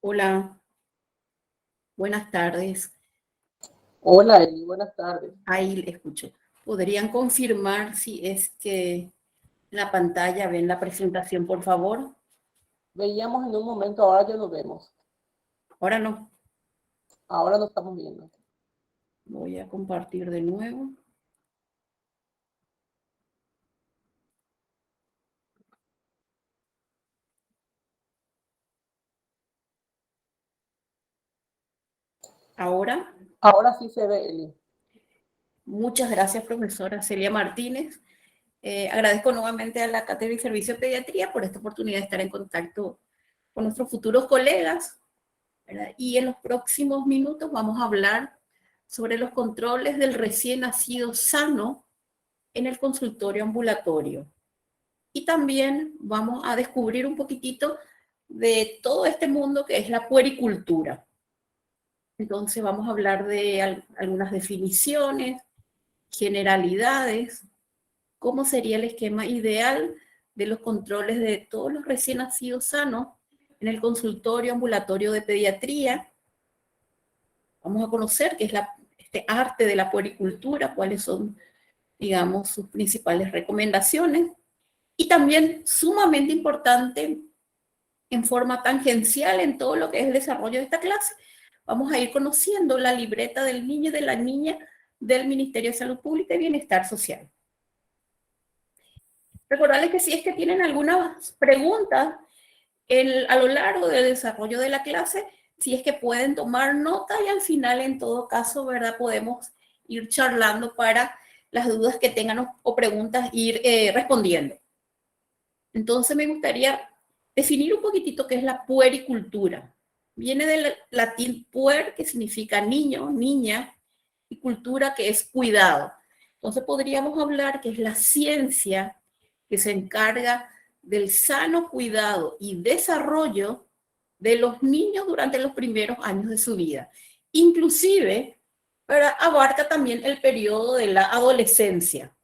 Hola, buenas tardes. Hola, Eli, buenas tardes. Ahí le escucho. ¿Podrían confirmar si es que en la pantalla ven la presentación, por favor? Veíamos en un momento, ahora ya nos vemos. Ahora no. Ahora nos estamos viendo. Voy a compartir de nuevo. Ahora, Ahora sí se ve, Eli. muchas gracias, profesora Celia Martínez. Agradezco nuevamente a la Cátedra y Servicio de Pediatría por esta oportunidad de estar en contacto con nuestros futuros colegas, ¿verdad? Y en los próximos minutos vamos a hablar sobre los controles del recién nacido sano en el consultorio ambulatorio. Y también vamos a descubrir un poquitito de todo este mundo que es la puericultura. Entonces vamos a hablar de algunas definiciones, generalidades, cómo sería el esquema ideal de los controles de todos los recién nacidos sanos en el consultorio ambulatorio de pediatría. Vamos a conocer qué es este arte de la puericultura, cuáles son, digamos, sus principales recomendaciones. Y también sumamente importante, en forma tangencial en todo lo que es el desarrollo de esta clase, vamos a ir conociendo la libreta del niño y de la niña del Ministerio de Salud Pública y Bienestar Social. Recordarles que si es que tienen algunas preguntas a lo largo del desarrollo de la clase, si es que pueden tomar nota y al final, en todo caso, ¿verdad? Podemos ir charlando para las dudas que tengan o preguntas ir respondiendo. Entonces me gustaría definir un poquitito qué es la puericultura. Viene del latín puer, que significa niño, niña, y cultura, que es cuidado. Entonces podríamos hablar que es la ciencia que se encarga del sano cuidado y desarrollo de los niños durante los primeros años de su vida. Inclusive, pero abarca también el periodo de la adolescencia.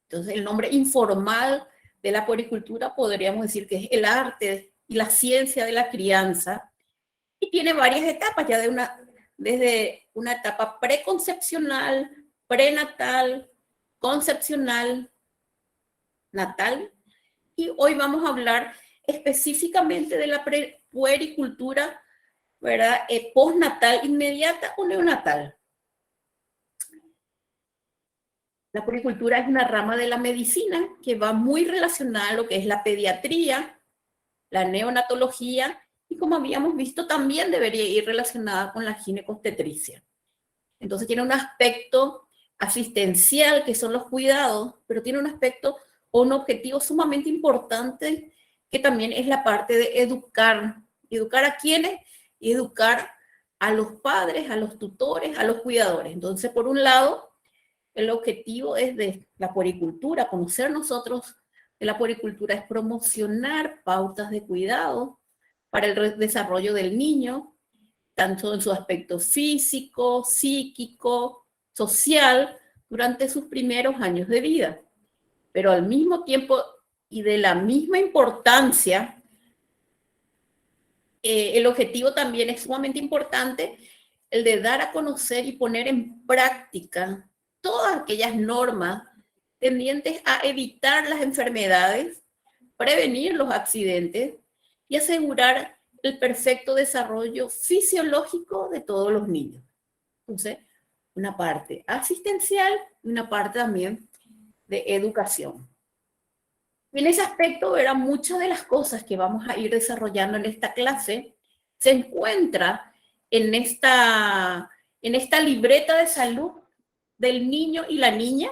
Entonces, el nombre informal de la puericultura podríamos decir que es el arte y la ciencia de la crianza, y tiene varias etapas, ya desde una etapa preconcepcional, prenatal, concepcional, natal, y hoy vamos a hablar específicamente de la puericultura, ¿verdad? Postnatal inmediata o neonatal. La puericultura es una rama de la medicina que va muy relacionada a lo que es la pediatría, la neonatología, y como habíamos visto, también debería ir relacionada con la ginecobstetricia. Entonces tiene un aspecto asistencial, que son los cuidados, pero tiene un aspecto o un objetivo sumamente importante, que también es la parte de educar. ¿Educar a quiénes? Y educar a los padres, a los tutores, a los cuidadores. Entonces, por un lado, el objetivo es de la puericultura, conocer nosotros de la puericultura, es promocionar pautas de cuidado para el desarrollo del niño, tanto en su aspecto físico, psíquico, social, durante sus primeros años de vida. Pero al mismo tiempo y de la misma importancia, el objetivo también es sumamente importante, el de dar a conocer y poner en práctica todas aquellas normas tendientes a evitar las enfermedades, prevenir los accidentes y asegurar el perfecto desarrollo fisiológico de todos los niños. Entonces, una parte asistencial y una parte también de educación. En ese aspecto, verán, muchas de las cosas que vamos a ir desarrollando en esta clase se encuentra en esta libreta de salud del niño y la niña.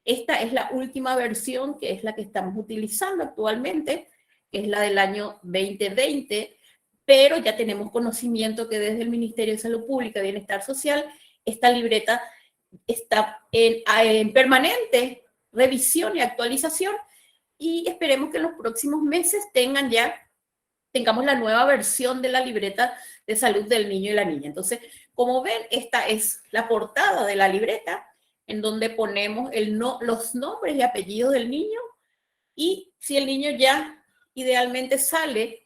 Esta es la última versión, que es la que estamos utilizando actualmente, que es la del año 2020, pero ya tenemos conocimiento que desde el Ministerio de Salud Pública y Bienestar Social, esta libreta está en permanente revisión y actualización, y esperemos que en los próximos meses tengamos la nueva versión de la libreta de salud del niño y la niña. Entonces, como ven, esta es la portada de la libreta, en donde ponemos los nombres y apellidos del niño, y si el niño ya idealmente sale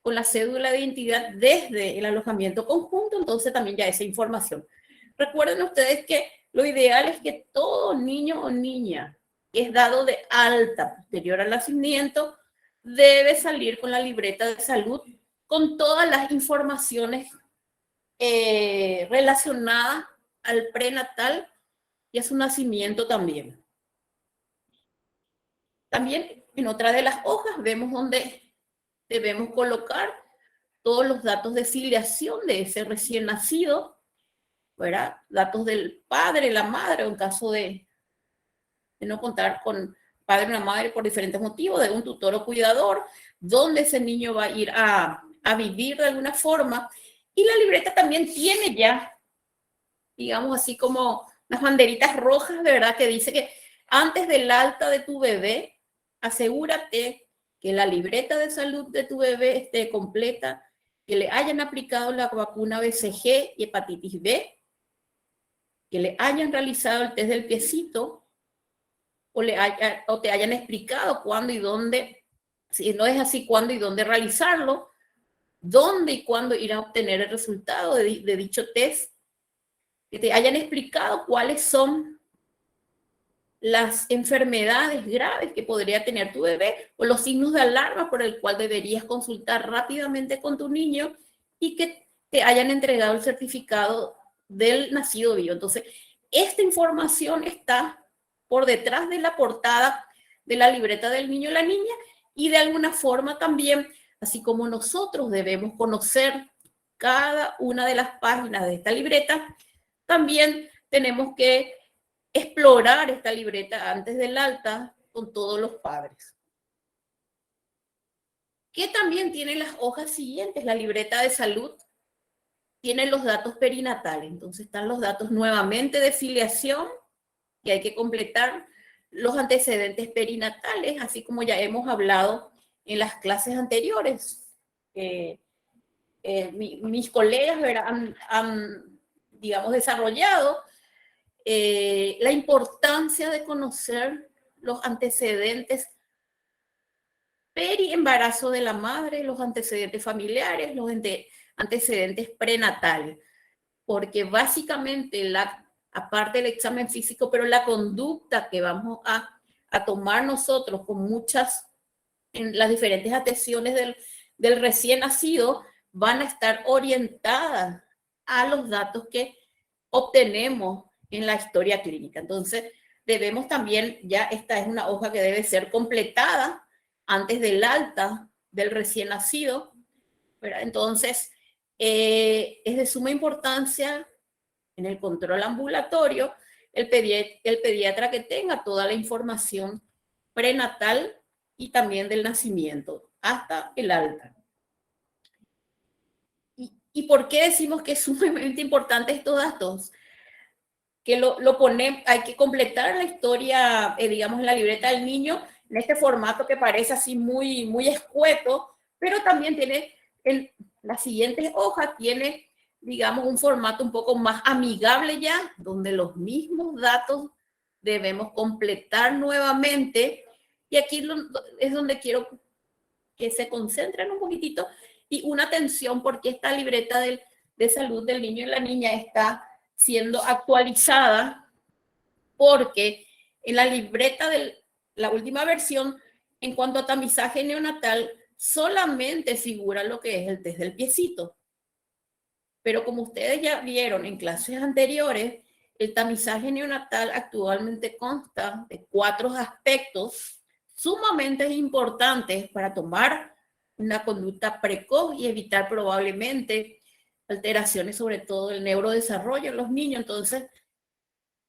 con la cédula de identidad desde el alojamiento conjunto, entonces también ya esa información. Recuerden ustedes que lo ideal es que todo niño o niña que es dado de alta posterior al nacimiento debe salir con la libreta de salud con todas las informaciones relacionadas al prenatal y a su nacimiento también. También en otra de las hojas vemos donde debemos colocar todos los datos de filiación de ese recién nacido, ¿verdad? Datos del padre, la madre, en caso de no contar con padre o una madre por diferentes motivos, de un tutor o cuidador, dónde ese niño va a ir a vivir de alguna forma. Y la libreta también tiene ya, digamos así como unas banderitas rojas, de verdad, que dice que antes del alta de tu bebé, asegúrate que la libreta de salud de tu bebé esté completa, que le hayan aplicado la vacuna BCG y hepatitis B, que le hayan realizado el test del piecito, o te hayan explicado cuándo y dónde, si no es así, cuándo y dónde realizarlo, dónde y cuándo ir a obtener el resultado de dicho test, que te hayan explicado cuáles son las enfermedades graves que podría tener tu bebé o los signos de alarma por el cual deberías consultar rápidamente con tu niño y que te hayan entregado el certificado del nacido vivo. Entonces, esta información está por detrás de la portada de la libreta del niño o la niña y de alguna forma también, así como nosotros debemos conocer cada una de las páginas de esta libreta, también tenemos que explorar esta libreta antes del alta con todos los padres. Que también tiene las hojas siguientes, la libreta de salud, tiene los datos perinatales, entonces están los datos nuevamente de filiación, que hay que completar, los antecedentes perinatales, así como ya hemos hablado en las clases anteriores. Mis colegas han, digamos, desarrollado la importancia de conocer los antecedentes peri-embarazo de la madre, los antecedentes familiares, los antecedentes prenatales, porque básicamente aparte del examen físico, pero la conducta que vamos a tomar nosotros con muchas, en las diferentes atenciones del recién nacido, van a estar orientadas a los datos que obtenemos en la historia clínica. Entonces, debemos también, ya esta es una hoja que debe ser completada antes del alta del recién nacido, ¿verdad? Entonces, es de suma importancia en el control ambulatorio el pediatra que tenga toda la información prenatal y también del nacimiento hasta el alta. ¿Y por qué decimos que es sumamente importante estos datos? Que hay que completar la historia, digamos, en la libreta del niño, en este formato que parece así muy, muy escueto, pero también tiene, en las siguientes hojas, tiene, digamos, un formato un poco más amigable ya, donde los mismos datos debemos completar nuevamente, y aquí es donde quiero que se concentren un poquitito, y una atención, porque esta libreta de salud del niño y la niña está siendo actualizada, porque en la libreta de la última versión, en cuanto a tamizaje neonatal, solamente figura lo que es el test del piecito. Pero como ustedes ya vieron en clases anteriores, el tamizaje neonatal actualmente consta de 4 aspectos sumamente importantes para tomar una conducta precoz y evitar probablemente alteraciones, sobre todo el neurodesarrollo en los niños. Entonces,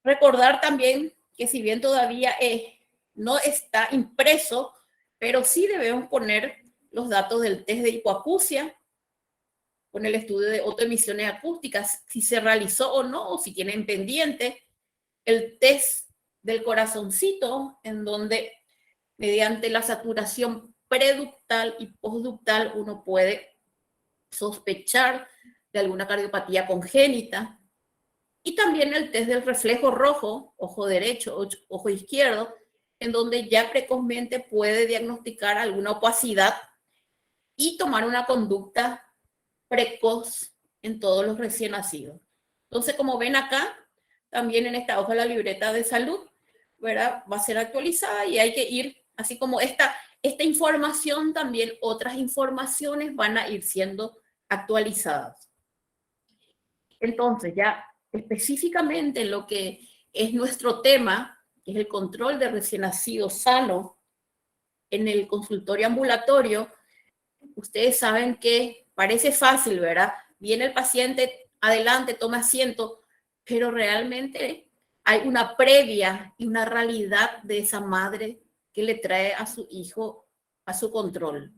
recordar también que si bien todavía no está impreso, pero sí debemos poner los datos del test de hipoacusia, con el estudio de autoemisiones acústicas, si se realizó o no, o si tienen pendiente, el test del corazoncito, en donde mediante la saturación preductal y postductal uno puede sospechar de alguna cardiopatía congénita, y también el test del reflejo rojo, ojo derecho, ojo izquierdo, en donde ya precozmente puede diagnosticar alguna opacidad y tomar una conducta precoz en todos los recién nacidos. Entonces, como ven acá, también en esta hoja la libreta de salud, ¿verdad? Va a ser actualizada y hay que ir, así como esta información, también otras informaciones van a ir siendo actualizadas. Entonces, ya específicamente en lo que es nuestro tema, que es el control de recién nacido sano en el consultorio ambulatorio, ustedes saben que parece fácil, ¿verdad? Viene el paciente, adelante, toma asiento, pero realmente hay una previa y una realidad de esa madre que le trae a su hijo a su control.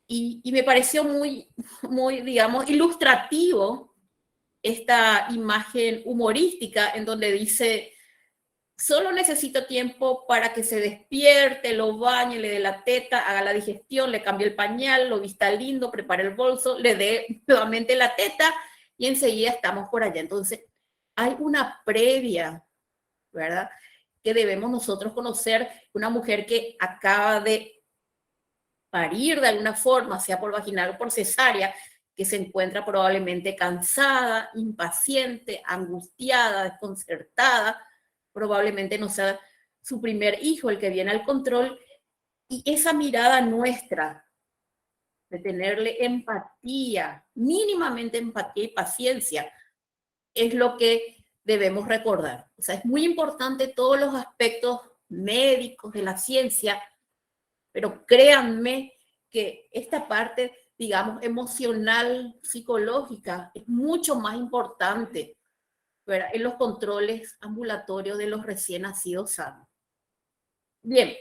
Y me pareció muy, digamos, ilustrativo esta imagen humorística en donde dice: solo necesito tiempo para que se despierte, lo bañe, le dé la teta, haga la digestión, le cambie el pañal, lo vista lindo, prepare el bolso, le dé nuevamente la teta y enseguida estamos por allá. Entonces, hay una previa, ¿verdad? Que debemos nosotros conocer. Una mujer que acaba de parir de alguna forma, sea por vaginal o por cesárea, que se encuentra probablemente cansada, impaciente, angustiada, desconcertada, probablemente no sea su primer hijo el que viene al control, y esa mirada nuestra de tenerle empatía, mínimamente empatía y paciencia, es lo que debemos recordar. O sea, es muy importante todos los aspectos médicos de la ciencia, pero créanme que esta parte, digamos, emocional, psicológica, es mucho más importante, ¿verdad?, en los controles ambulatorios de los recién nacidos sanos. Bien,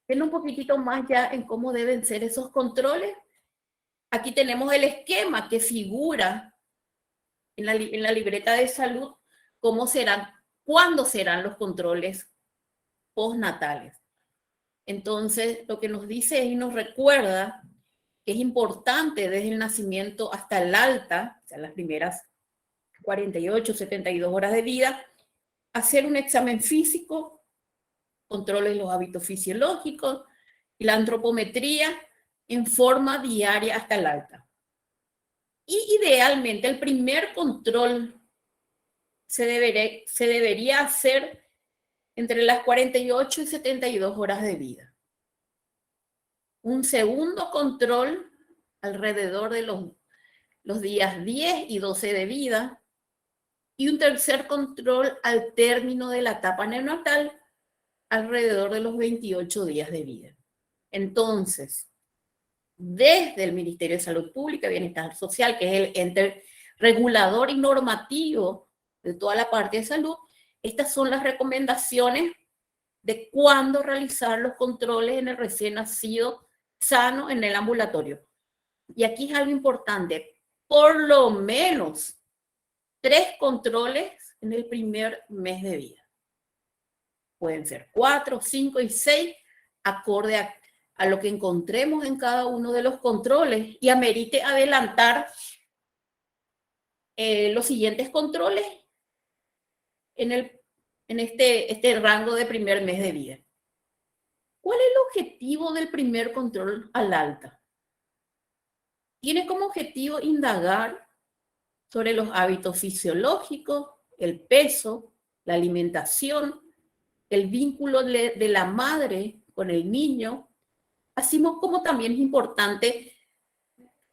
viendo un poquitito más ya en cómo deben ser esos controles, aquí tenemos el esquema que figura en la libreta de salud, cómo serán, cuándo serán los controles postnatales. Entonces, lo que nos dice y nos recuerda que es importante desde el nacimiento hasta el alta, o sea, las primeras 48, 72 horas de vida, hacer un examen físico, controles los hábitos fisiológicos y la antropometría en forma diaria hasta el alta. Y idealmente el primer control se debería hacer entre las 48 y 72 horas de vida. Un segundo control alrededor de los días 10 y 12 de vida, y un tercer control al término de la etapa neonatal alrededor de los 28 días de vida. Entonces, desde el Ministerio de Salud Pública y Bienestar Social, que es el ente regulador y normativo de toda la parte de salud, estas son las recomendaciones de cuándo realizar los controles en el recién nacido sano en el ambulatorio. Y aquí es algo importante: por lo menos 3 controles en el primer mes de vida. Pueden ser 4, 5 y 6, acorde a lo que encontremos en cada uno de los controles, y amerite adelantar los siguientes controles en este rango de primer mes de vida. ¿Cuál es el objetivo del primer control al alta? Tiene como objetivo indagar sobre los hábitos fisiológicos, el peso, la alimentación, el vínculo de la madre con el niño, así como también es importante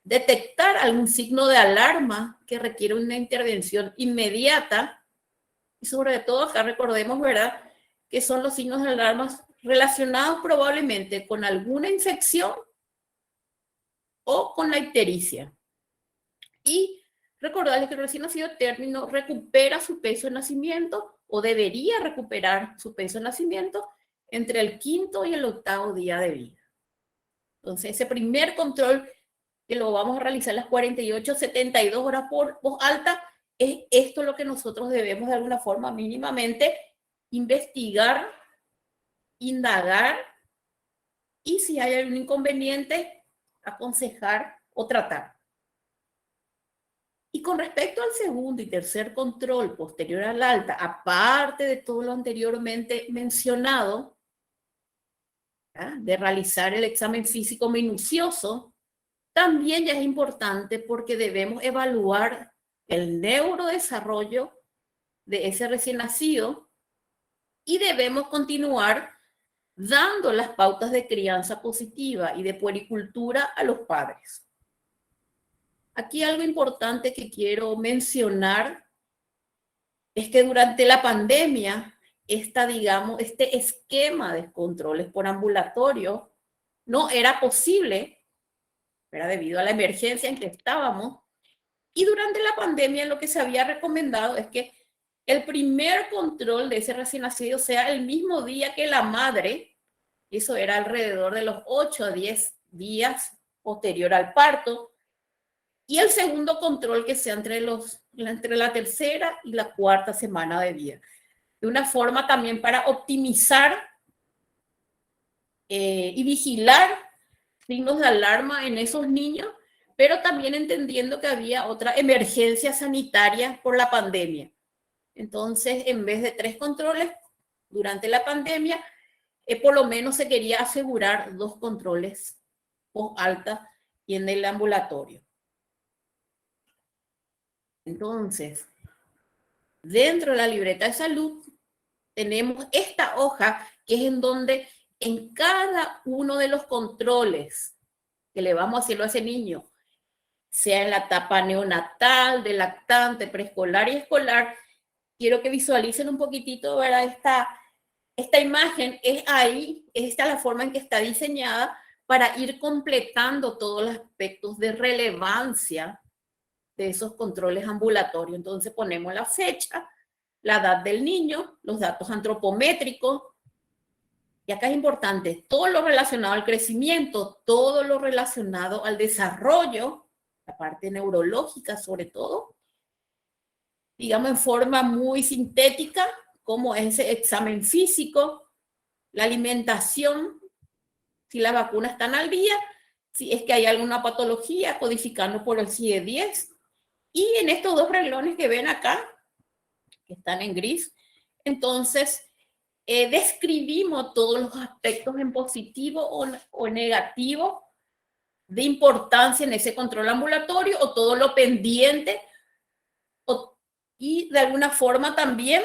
detectar algún signo de alarma que requiere una intervención inmediata. Y sobre todo acá recordemos, ¿verdad?, que son los signos de alarma relacionados probablemente con alguna infección o con la ictericia. Y recordarles que el recién nacido término recupera su peso de nacimiento, o debería recuperar su peso de nacimiento, entre el 5º y el 8º día de vida. Entonces, ese primer control que lo vamos a realizar las 48, 72 horas por voz alta, es esto lo que nosotros debemos de alguna forma mínimamente investigar, indagar, y si hay algún inconveniente, aconsejar o tratar. Y con respecto al segundo y tercer control posterior al alta, aparte de todo lo anteriormente mencionado, de realizar el examen físico minucioso, también ya es importante porque debemos evaluar el neurodesarrollo de ese recién nacido y debemos continuar dando las pautas de crianza positiva y de puericultura a los padres. Aquí algo importante que quiero mencionar es que durante la pandemia, este esquema de controles por ambulatorio no era posible, era debido a la emergencia en que estábamos, y durante la pandemia lo que se había recomendado es que el primer control de ese recién nacido sea el mismo día que la madre, eso era alrededor de los 8 a 10 días posterior al parto, y el segundo control que sea entre la tercera y la cuarta semana de vida. De una forma también para optimizar y vigilar signos de alarma en esos niños, pero también entendiendo que había otra emergencia sanitaria por la pandemia. Entonces, en vez de 3 controles durante la pandemia, por lo menos se quería asegurar 2 controles post-alta y en el ambulatorio. Entonces, dentro de la libreta de salud tenemos esta hoja que es en donde en cada uno de los controles que le vamos haciendo a ese niño, sea en la etapa neonatal, de lactante, preescolar y escolar, quiero que visualicen un poquitito, ¿verdad? Esta imagen es ahí, esta es la forma en que está diseñada para ir completando todos los aspectos de relevancia de esos controles ambulatorios. Entonces ponemos la fecha, la edad del niño, los datos antropométricos, y acá es importante, todo lo relacionado al crecimiento, todo lo relacionado al desarrollo, la parte neurológica sobre todo, digamos en forma muy sintética, como ese examen físico, la alimentación, si las vacunas están al día, si es que hay alguna patología, codificando por el CIE-10. Y en estos 2 renglones que ven acá, que están en gris, entonces describimos todos los aspectos en positivo o negativo de importancia en ese control ambulatorio o todo lo pendiente y de alguna forma también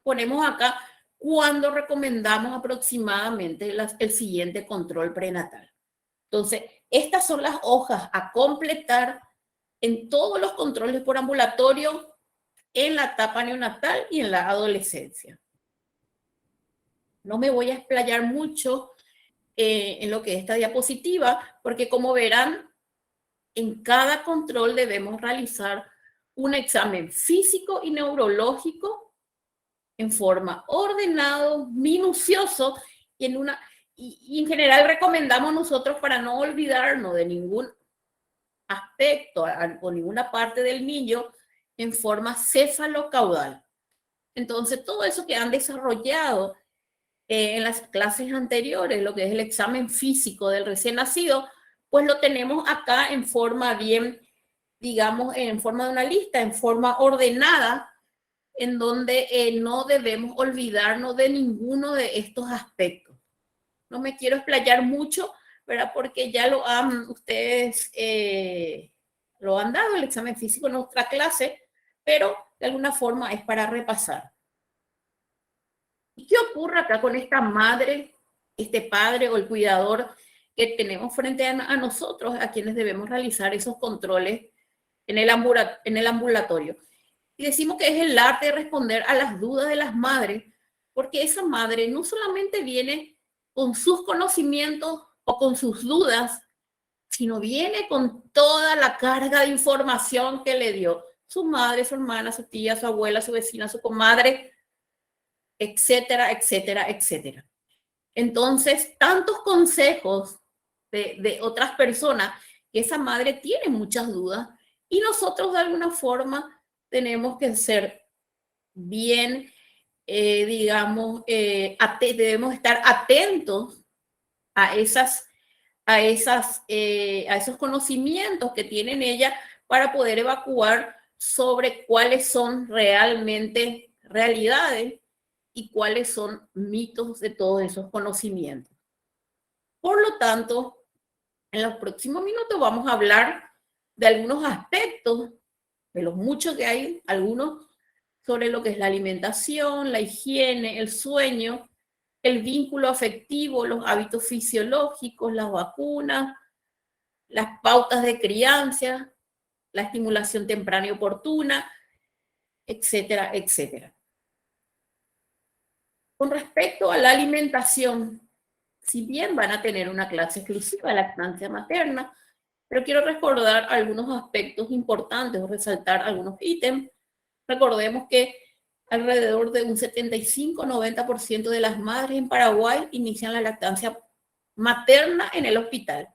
ponemos acá cuando recomendamos aproximadamente el siguiente control prenatal. Entonces, estas son las hojas a completar en todos los controles por ambulatorio en la etapa neonatal y en la adolescencia. No me voy a explayar mucho en lo que es esta diapositiva, porque como verán, en cada control debemos realizar un examen físico y neurológico en forma ordenado, minucioso y en general recomendamos nosotros para no olvidarnos de ningún aspecto o ninguna parte del niño en forma cefalocaudal. Entonces, todo eso que han desarrollado en las clases anteriores, lo que es el examen físico del recién nacido, pues lo tenemos acá en forma bien, digamos, en forma de una lista, en forma ordenada, en donde no debemos olvidarnos de ninguno de estos aspectos. No me quiero explayar mucho, ¿verdad? Porque ya ustedes lo han dado el examen físico en nuestra clase, pero de alguna forma es para repasar. ¿Y qué ocurre acá con esta madre, este padre o el cuidador que tenemos frente a nosotros, a quienes debemos realizar esos controles en el ambulatorio? Y decimos que es el arte de responder a las dudas de las madres, porque esa madre no solamente viene con sus conocimientos o con sus dudas, sino viene con toda la carga de información que le dio su madre, su hermana, su tía, su abuela, su vecina, su comadre, etcétera, etcétera, etcétera. Entonces, tantos consejos de otras personas que esa madre tiene muchas dudas y nosotros de alguna forma tenemos que ser bien, digamos, debemos estar atentos a esos conocimientos que tienen ella para poder evacuar sobre cuáles son realmente realidades y cuáles son mitos de todos esos conocimientos. Por lo tanto, en los próximos minutos vamos a hablar de algunos aspectos, de los muchos que hay, algunos sobre lo que es la alimentación, la higiene, el sueño, el vínculo afectivo, los hábitos fisiológicos, las vacunas, las pautas de crianza, la estimulación temprana y oportuna, etcétera, etcétera. Con respecto a la alimentación, si bien van a tener una clase exclusiva de lactancia materna, pero quiero recordar algunos aspectos importantes o resaltar algunos ítems. Recordemos que alrededor de un 75-90% de las madres en Paraguay inician la lactancia materna en el hospital.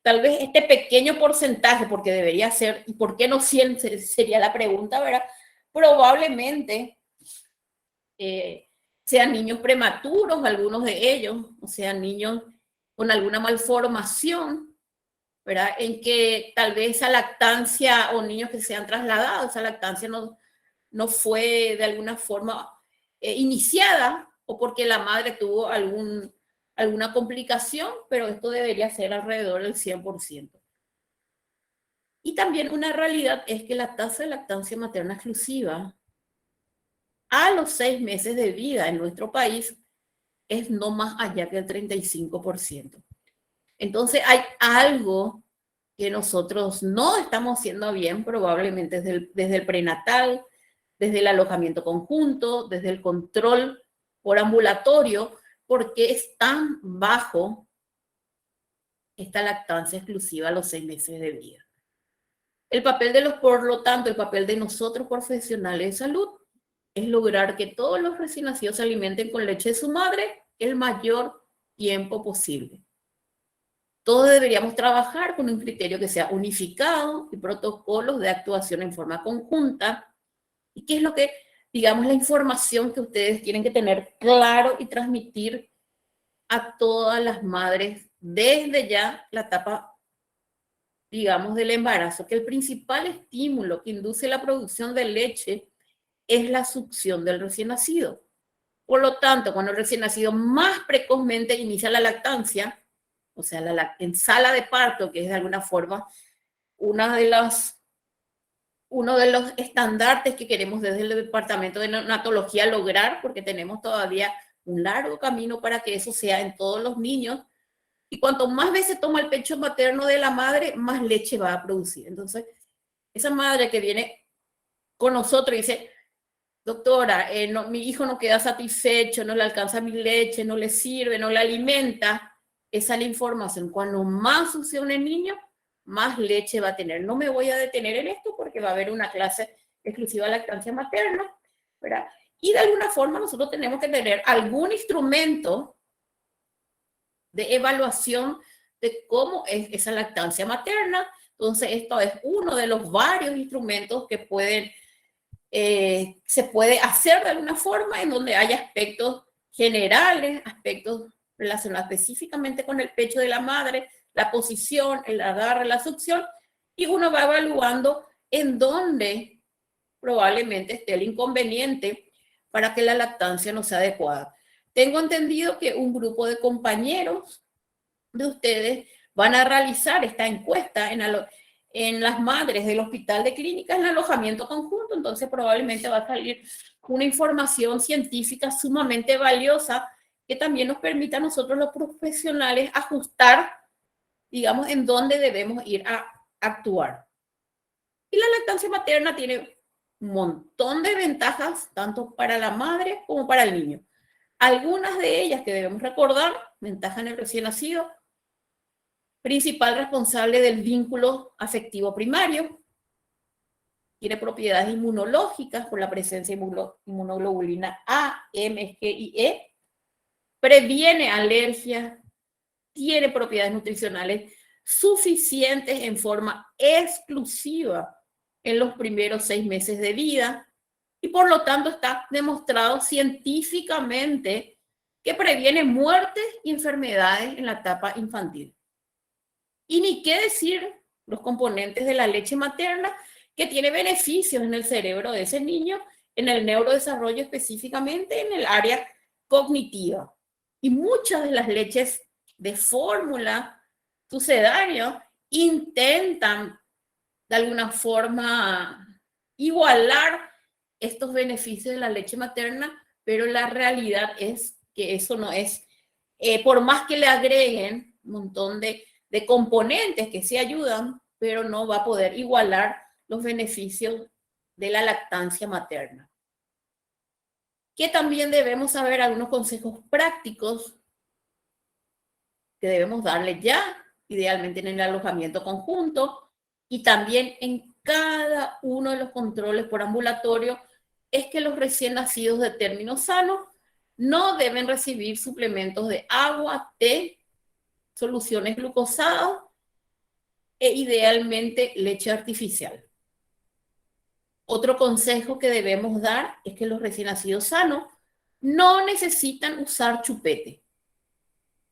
Tal vez este pequeño porcentaje, porque debería ser, y por qué no 100 sería la pregunta, ¿verdad? Probablemente sean niños prematuros, algunos de ellos, o sean niños con alguna malformación, ¿verdad? En que tal vez esa lactancia, o niños que se han trasladado, esa lactancia no fue de alguna forma iniciada, o porque la madre tuvo alguna complicación, pero esto debería ser alrededor del 100%. Y también una realidad es que la tasa de lactancia materna exclusiva a los 6 meses de vida en nuestro país es no más allá que el 35%. Entonces hay algo que nosotros no estamos haciendo bien, probablemente desde el prenatal, desde el alojamiento conjunto, desde el control por ambulatorio, porque es tan bajo esta lactancia exclusiva a los 6 meses de vida. Por lo tanto, el papel de nosotros profesionales de salud es lograr que todos los recién nacidos se alimenten con leche de su madre el mayor tiempo posible. Todos deberíamos trabajar con un criterio que sea unificado y protocolos de actuación en forma conjunta. ¿Y qué es lo que, digamos, la información que ustedes tienen que tener claro y transmitir a todas las madres desde ya la etapa, digamos, del embarazo? Que el principal estímulo que induce la producción de leche es la succión del recién nacido. Por lo tanto, cuando el recién nacido más precozmente inicia la lactancia, o sea, en sala de parto, que es de alguna forma uno de los estandartes que queremos desde el departamento de neonatología lograr, porque tenemos todavía un largo camino para que eso sea en todos los niños. Y cuanto más veces toma el pecho materno de la madre, más leche va a producir. Entonces, esa madre que viene con nosotros y dice, doctora, mi hijo no queda satisfecho, no le alcanza mi leche, no le sirve, no le alimenta, esa es la información. Cuando más succione el niño, más leche va a tener. No me voy a detener en esto porque va a haber una clase exclusiva de lactancia materna, ¿verdad? Y de alguna forma nosotros tenemos que tener algún instrumento de evaluación de cómo es esa lactancia materna. Entonces, esto es uno de los varios instrumentos que se puede hacer de alguna forma en donde hay aspectos generales, aspectos relacionados específicamente con el pecho de la madre, la posición, el agarre, la succión, y uno va evaluando en dónde probablemente esté el inconveniente para que la lactancia no sea adecuada. Tengo entendido que un grupo de compañeros de ustedes van a realizar esta encuesta en las madres del Hospital de Clínicas en alojamiento conjunto, entonces probablemente va a salir una información científica sumamente valiosa que también nos permita a nosotros los profesionales ajustar, digamos, en dónde debemos ir a actuar. Y la lactancia materna tiene un montón de ventajas, tanto para la madre como para el niño. Algunas de ellas que debemos recordar: ventaja en el recién nacido, principal responsable del vínculo afectivo primario, tiene propiedades inmunológicas por la presencia de inmunoglobulina A, M, G y E, previene alergias, tiene propiedades nutricionales suficientes en forma exclusiva en los primeros 6 meses de vida y por lo tanto está demostrado científicamente que previene muertes y enfermedades en la etapa infantil. Y ni qué decir los componentes de la leche materna, que tiene beneficios en el cerebro de ese niño, en el neurodesarrollo específicamente, en el área cognitiva. Y muchas de las leches de fórmula sucedáneo intentan de alguna forma igualar estos beneficios de la leche materna, pero la realidad es que eso no es, por más que le agreguen un montón de componentes que sí ayudan, pero no va a poder igualar los beneficios de la lactancia materna. Que también debemos saber algunos consejos prácticos que debemos darle ya, idealmente en el alojamiento conjunto, y también en cada uno de los controles por ambulatorio, es que los recién nacidos de término sano no deben recibir suplementos de agua, té, soluciones glucosadas e idealmente leche artificial. Otro consejo que debemos dar es que los recién nacidos sanos no necesitan usar chupete.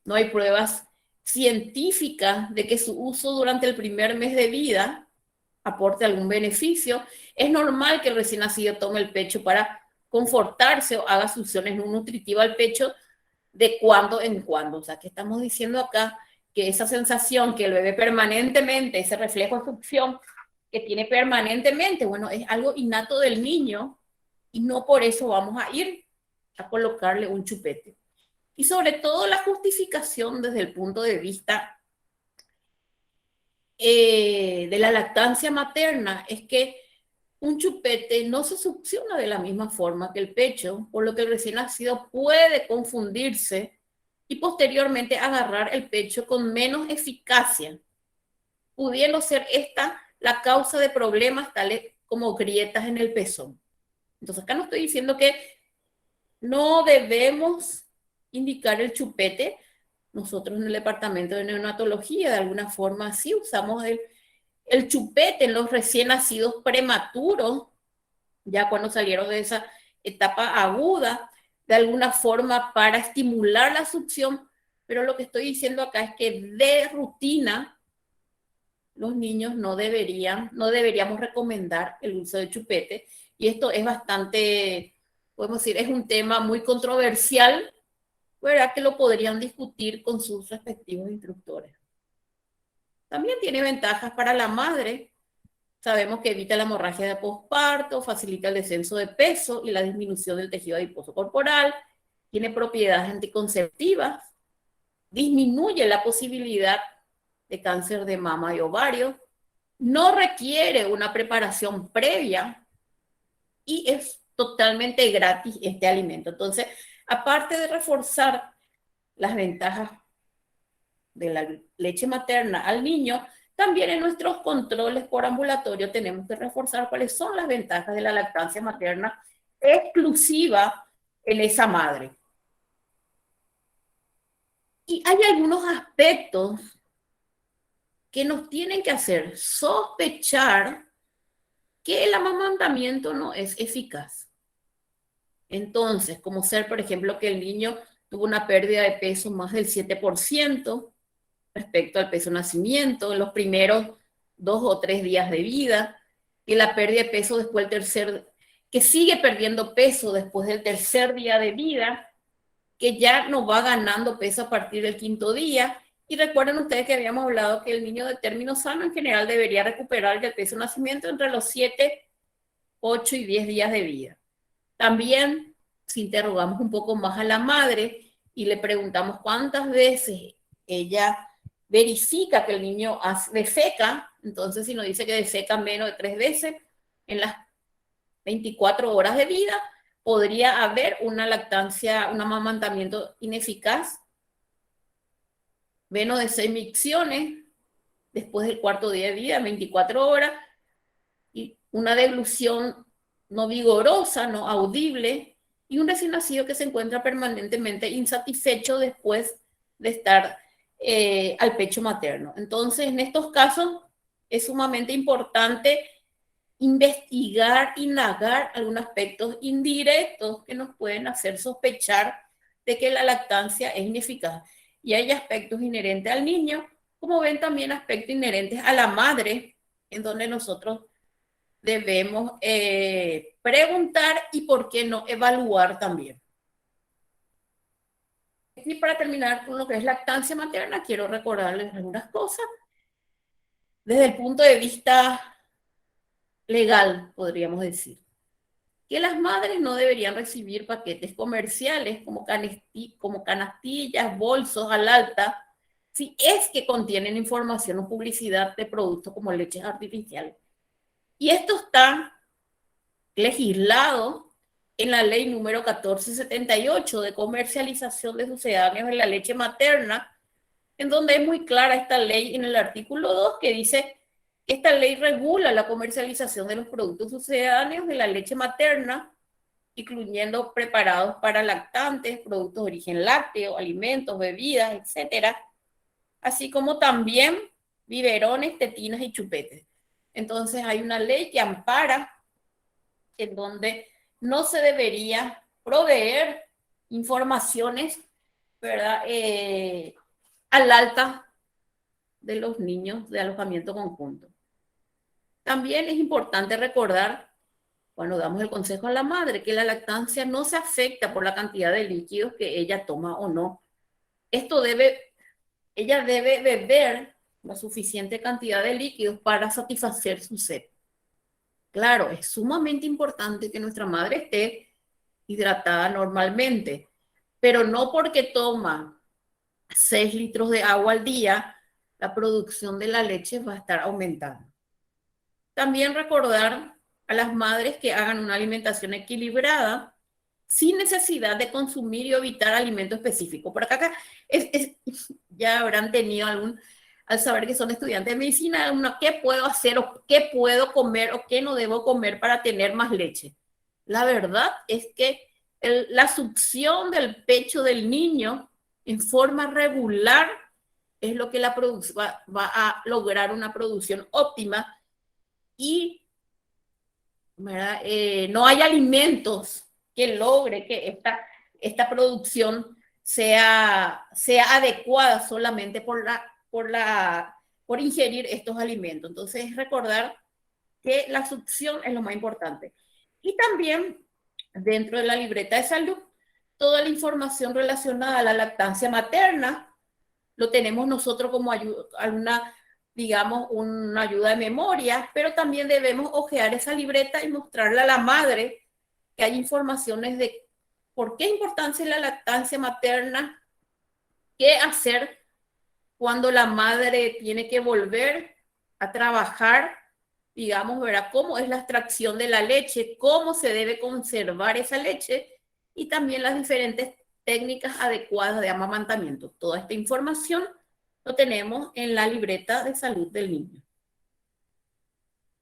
No hay pruebas científicas de que su uso durante el primer mes de vida aporte algún beneficio. Es normal que el recién nacido tome el pecho para confortarse o haga succiones no nutritivas al pecho de cuando en cuando. O sea, que estamos diciendo acá que esa sensación que el bebé permanentemente, ese reflejo de succión que tiene permanentemente, bueno, es algo innato del niño y no por eso vamos a ir a colocarle un chupete. Y sobre todo la justificación desde el punto de vista de la lactancia materna es que un chupete no se succiona de la misma forma que el pecho, por lo que el recién nacido puede confundirse y posteriormente agarrar el pecho con menos eficacia, pudiendo ser esta la causa de problemas tales como grietas en el pezón. Entonces acá no estoy diciendo que no debemos indicar el chupete. Nosotros en el departamento de neonatología de alguna forma sí usamos el chupete en los recién nacidos prematuros, ya cuando salieron de esa etapa aguda, de alguna forma para estimular la succión, pero lo que estoy diciendo acá es que de rutina los niños no deberíamos recomendar el uso de chupete, y esto es bastante, podemos decir, es un tema muy controversial, ¿verdad? Que lo podrían discutir con sus respectivos instructores. También tiene ventajas para la madre. Sabemos que evita la hemorragia de posparto, facilita el descenso de peso y la disminución del tejido adiposo corporal, tiene propiedades anticonceptivas, disminuye la posibilidad de cáncer de mama y ovario, no requiere una preparación previa y es totalmente gratis este alimento. Entonces, aparte de reforzar las ventajas de la leche materna al niño, también en nuestros controles por ambulatorio tenemos que reforzar cuáles son las ventajas de la lactancia materna exclusiva en esa madre. Y hay algunos aspectos que nos tienen que hacer sospechar que el amamantamiento no es eficaz. Entonces, como ser, por ejemplo, que el niño tuvo una pérdida de peso más del 7% respecto al peso de nacimiento en los primeros 2 o 3 días de vida, que la pérdida de peso después del que sigue perdiendo peso después del tercer día de vida, que ya no va ganando peso a partir del 5.º día. Y recuerden ustedes que habíamos hablado que el niño de término sano en general debería recuperar el peso de nacimiento entre los 7, 8 y 10 días de vida. También, si interrogamos un poco más a la madre y le preguntamos cuántas veces ella verifica que el niño defeca, entonces si nos dice que defeca menos de 3 veces en las 24 horas de vida, podría haber una lactancia, un amamantamiento ineficaz, menos de 6 micciones después del 4.º día de vida, 24 horas, y una deglución no vigorosa, no audible, y un recién nacido que se encuentra permanentemente insatisfecho después de estar al pecho materno. Entonces, en estos casos es sumamente importante investigar, indagar algunos aspectos indirectos que nos pueden hacer sospechar de que la lactancia es ineficaz. Y hay aspectos inherentes al niño, como ven también aspectos inherentes a la madre, en donde nosotros debemos preguntar y por qué no evaluar también. Y para terminar con lo que es lactancia materna, quiero recordarles algunas cosas. Desde el punto de vista legal, podríamos decir, que las madres no deberían recibir paquetes comerciales como canastillas, bolsos al alta, si es que contienen información o publicidad de productos como leches artificiales. Y esto está legislado en la ley número 1478 de comercialización de sucedáneos en la leche materna, en donde es muy clara esta ley en el artículo 2 que dice que esta ley regula la comercialización de los productos sucedáneos de la leche materna, incluyendo preparados para lactantes, productos de origen lácteo, alimentos, bebidas, etcétera, así como también biberones, tetinas y chupetes. Entonces hay una ley que ampara en donde no se debería proveer informaciones, ¿verdad? Al alta de los niños de alojamiento conjunto. También es importante recordar, cuando damos el consejo a la madre, que la lactancia no se afecta por la cantidad de líquidos que ella toma o no. Ella debe beber la suficiente cantidad de líquidos para satisfacer su sed. Claro, es sumamente importante que nuestra madre esté hidratada normalmente, pero no porque toma 6 litros de agua al día, la producción de la leche va a estar aumentando. También recordar a las madres que hagan una alimentación equilibrada sin necesidad de consumir y evitar alimentos específicos. Por acá ya habrán tenido al saber que son estudiantes de medicina, qué puedo hacer o qué puedo comer o qué no debo comer para tener más leche. La verdad es que la succión del pecho del niño en forma regular es lo que va a lograr una producción óptima y no hay alimentos que logre que esta producción sea adecuada solamente por ingerir estos alimentos. Entonces, recordar que la succión es lo más importante. Y también, dentro de la libreta de salud, toda la información relacionada a la lactancia materna lo tenemos nosotros como digamos, una ayuda de memoria, pero también debemos ojear esa libreta y mostrarle a la madre que hay informaciones de por qué es importante la lactancia materna, qué hacer cuando la madre tiene que volver a trabajar, digamos, ¿verdad? Cómo es la extracción de la leche, cómo se debe conservar esa leche y también las diferentes técnicas adecuadas de amamantamiento. Toda esta información lo tenemos en la libreta de salud del niño.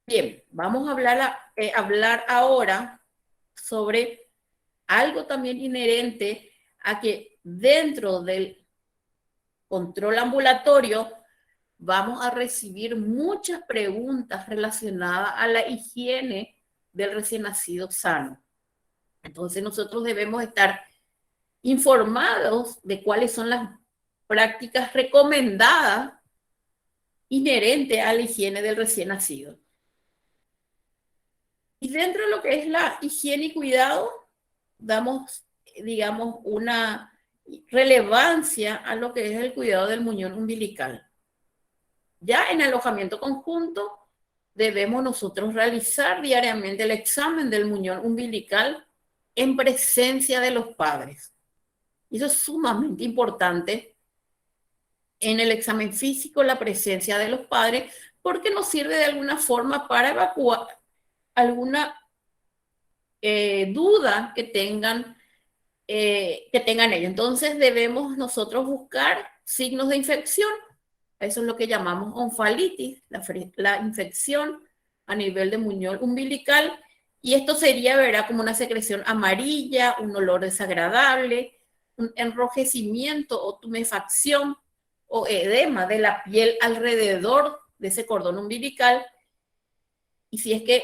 Bien, vamos a hablar ahora sobre algo también inherente a que dentro del control ambulatorio vamos a recibir muchas preguntas relacionadas a la higiene del recién nacido sano. Entonces nosotros debemos estar informados de cuáles son las prácticas recomendadas inherentes a la higiene del recién nacido. Y dentro de lo que es la higiene y cuidado, damos, digamos, una relevancia a lo que es el cuidado del muñón umbilical. Ya en alojamiento conjunto, debemos nosotros realizar diariamente el examen del muñón umbilical en presencia de los padres. Y eso es sumamente importante en el examen físico, la presencia de los padres, porque nos sirve de alguna forma para evacuar alguna duda que tengan ellos. Entonces debemos nosotros buscar signos de infección. Eso es lo que llamamos onfalitis, la infección a nivel de muñón umbilical. Y esto sería, ¿verdad?, como una secreción amarilla, un olor desagradable, un enrojecimiento o tumefacción o edema de la piel alrededor de ese cordón umbilical. Y si es que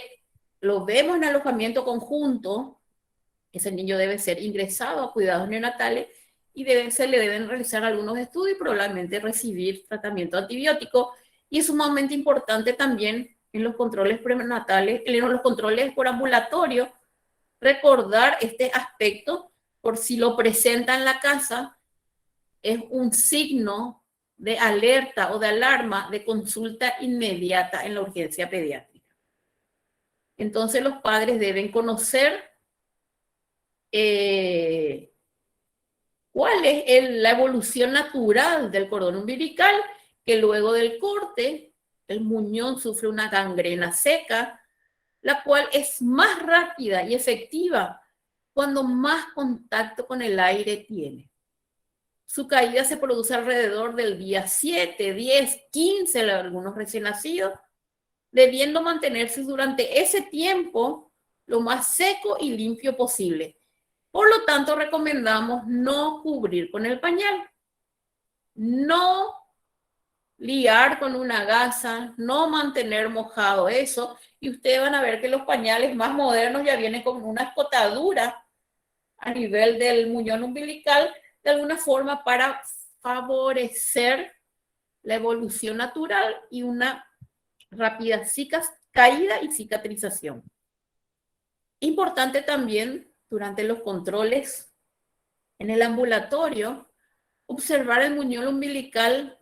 lo vemos en alojamiento conjunto, ese niño debe ser ingresado a cuidados neonatales y se le deben realizar algunos estudios y probablemente recibir tratamiento antibiótico. Y es sumamente importante también en los controles prenatales, en los controles por ambulatorio, recordar este aspecto por si lo presenta en la casa, es un signo de alerta o de alarma de consulta inmediata en la urgencia pediátrica. Entonces los padres deben conocer cuál es la evolución natural del cordón umbilical, que luego del corte el muñón sufre una gangrena seca, la cual es más rápida y efectiva cuando más contacto con el aire tiene. Su caída se produce alrededor del día 7, 10, 15 de algunos recién nacidos, debiendo mantenerse durante ese tiempo lo más seco y limpio posible. Por lo tanto, recomendamos no cubrir con el pañal, no liar con una gasa, no mantener mojado eso, y ustedes van a ver que los pañales más modernos ya vienen con una escotadura a nivel del muñón umbilical, de alguna forma para favorecer la evolución natural y una rápida caída y cicatrización. Importante también durante los controles en el ambulatorio, observar el muñón umbilical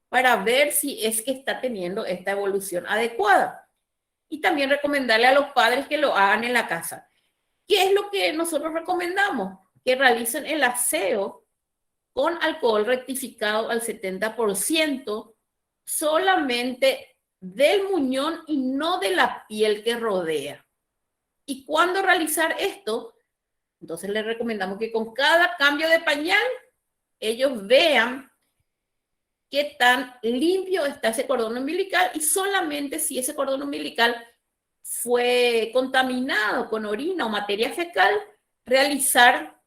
para ver si es que está teniendo esta evolución adecuada. Y también recomendarle a los padres que lo hagan en la casa. ¿Qué es lo que nosotros recomendamos? Que realicen el aseo con alcohol rectificado al 70%, solamente del muñón y no de la piel que rodea. ¿Y cuándo realizar esto? Entonces les recomendamos que con cada cambio de pañal, ellos vean qué tan limpio está ese cordón umbilical, y solamente si ese cordón umbilical fue contaminado con orina o materia fecal, realizar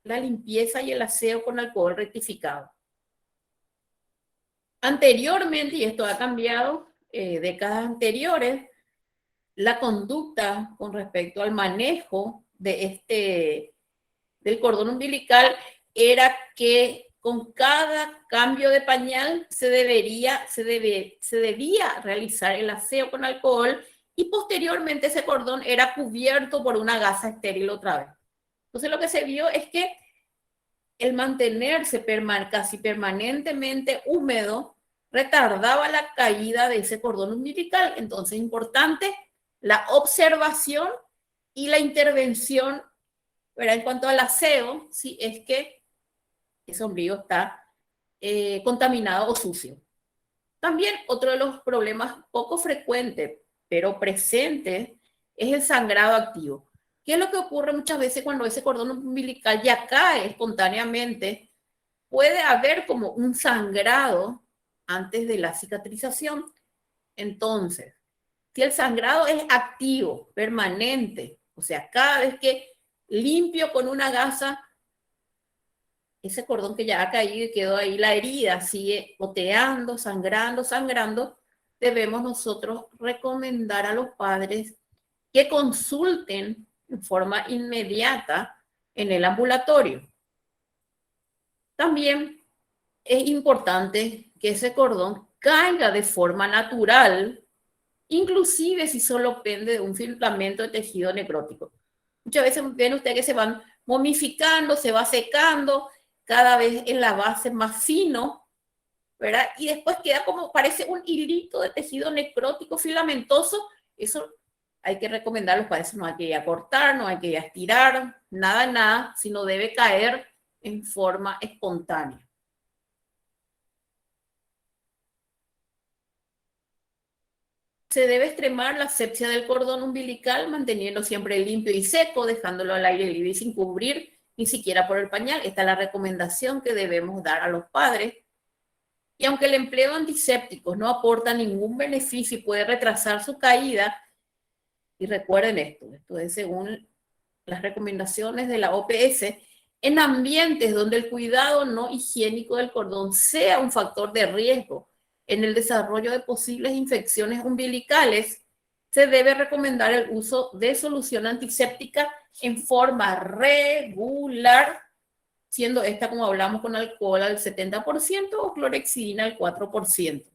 la limpieza y el aseo con alcohol rectificado. Anteriormente, y esto ha cambiado, décadas anteriores, la conducta con respecto al manejo del cordón umbilical era que con cada cambio de pañal se debía realizar el aseo con alcohol, y posteriormente ese cordón era cubierto por una gasa estéril otra vez. Entonces lo que se vio es que el mantenerse casi permanentemente húmedo retardaba la caída de ese cordón umbilical. Entonces es importante la observación y la intervención, ¿verdad? En cuanto al aseo, si es que ese ombligo está contaminado o sucio. También otro de los problemas poco frecuentes, pero presentes, es el sangrado activo. ¿Qué es lo que ocurre muchas veces cuando ese cordón umbilical ya cae espontáneamente? Puede haber como un sangrado antes de la cicatrización. Entonces, si el sangrado es activo, permanente, o sea, cada vez que limpio con una gasa, ese cordón que ya ha caído y quedó ahí, la herida sigue goteando, sangrando, debemos nosotros recomendar a los padres que consulten en forma inmediata en el ambulatorio. También es importante que ese cordón caiga de forma natural, inclusive si solo pende de un filamento de tejido necrótico. Muchas veces ven ustedes que se van momificando, se va secando, cada vez en la base más fino, ¿verdad? Y después queda como, parece un hilito de tejido necrótico filamentoso. Eso hay que recomendar a los padres, no hay que ir a cortar, no hay que ir a estirar, nada, sino debe caer en forma espontánea. Se debe extremar la asepsia del cordón umbilical, manteniendo siempre limpio y seco, dejándolo al aire libre y sin cubrir ni siquiera por el pañal. Esta es la recomendación que debemos dar a los padres. Y aunque el empleo de antisépticos no aporta ningún beneficio y puede retrasar su caída, y recuerden esto es según las recomendaciones de la OPS, en ambientes donde el cuidado no higiénico del cordón sea un factor de riesgo en el desarrollo de posibles infecciones umbilicales, se debe recomendar el uso de solución antiséptica en forma regular, siendo esta, como hablamos, con alcohol al 70% o clorhexidina al 4%.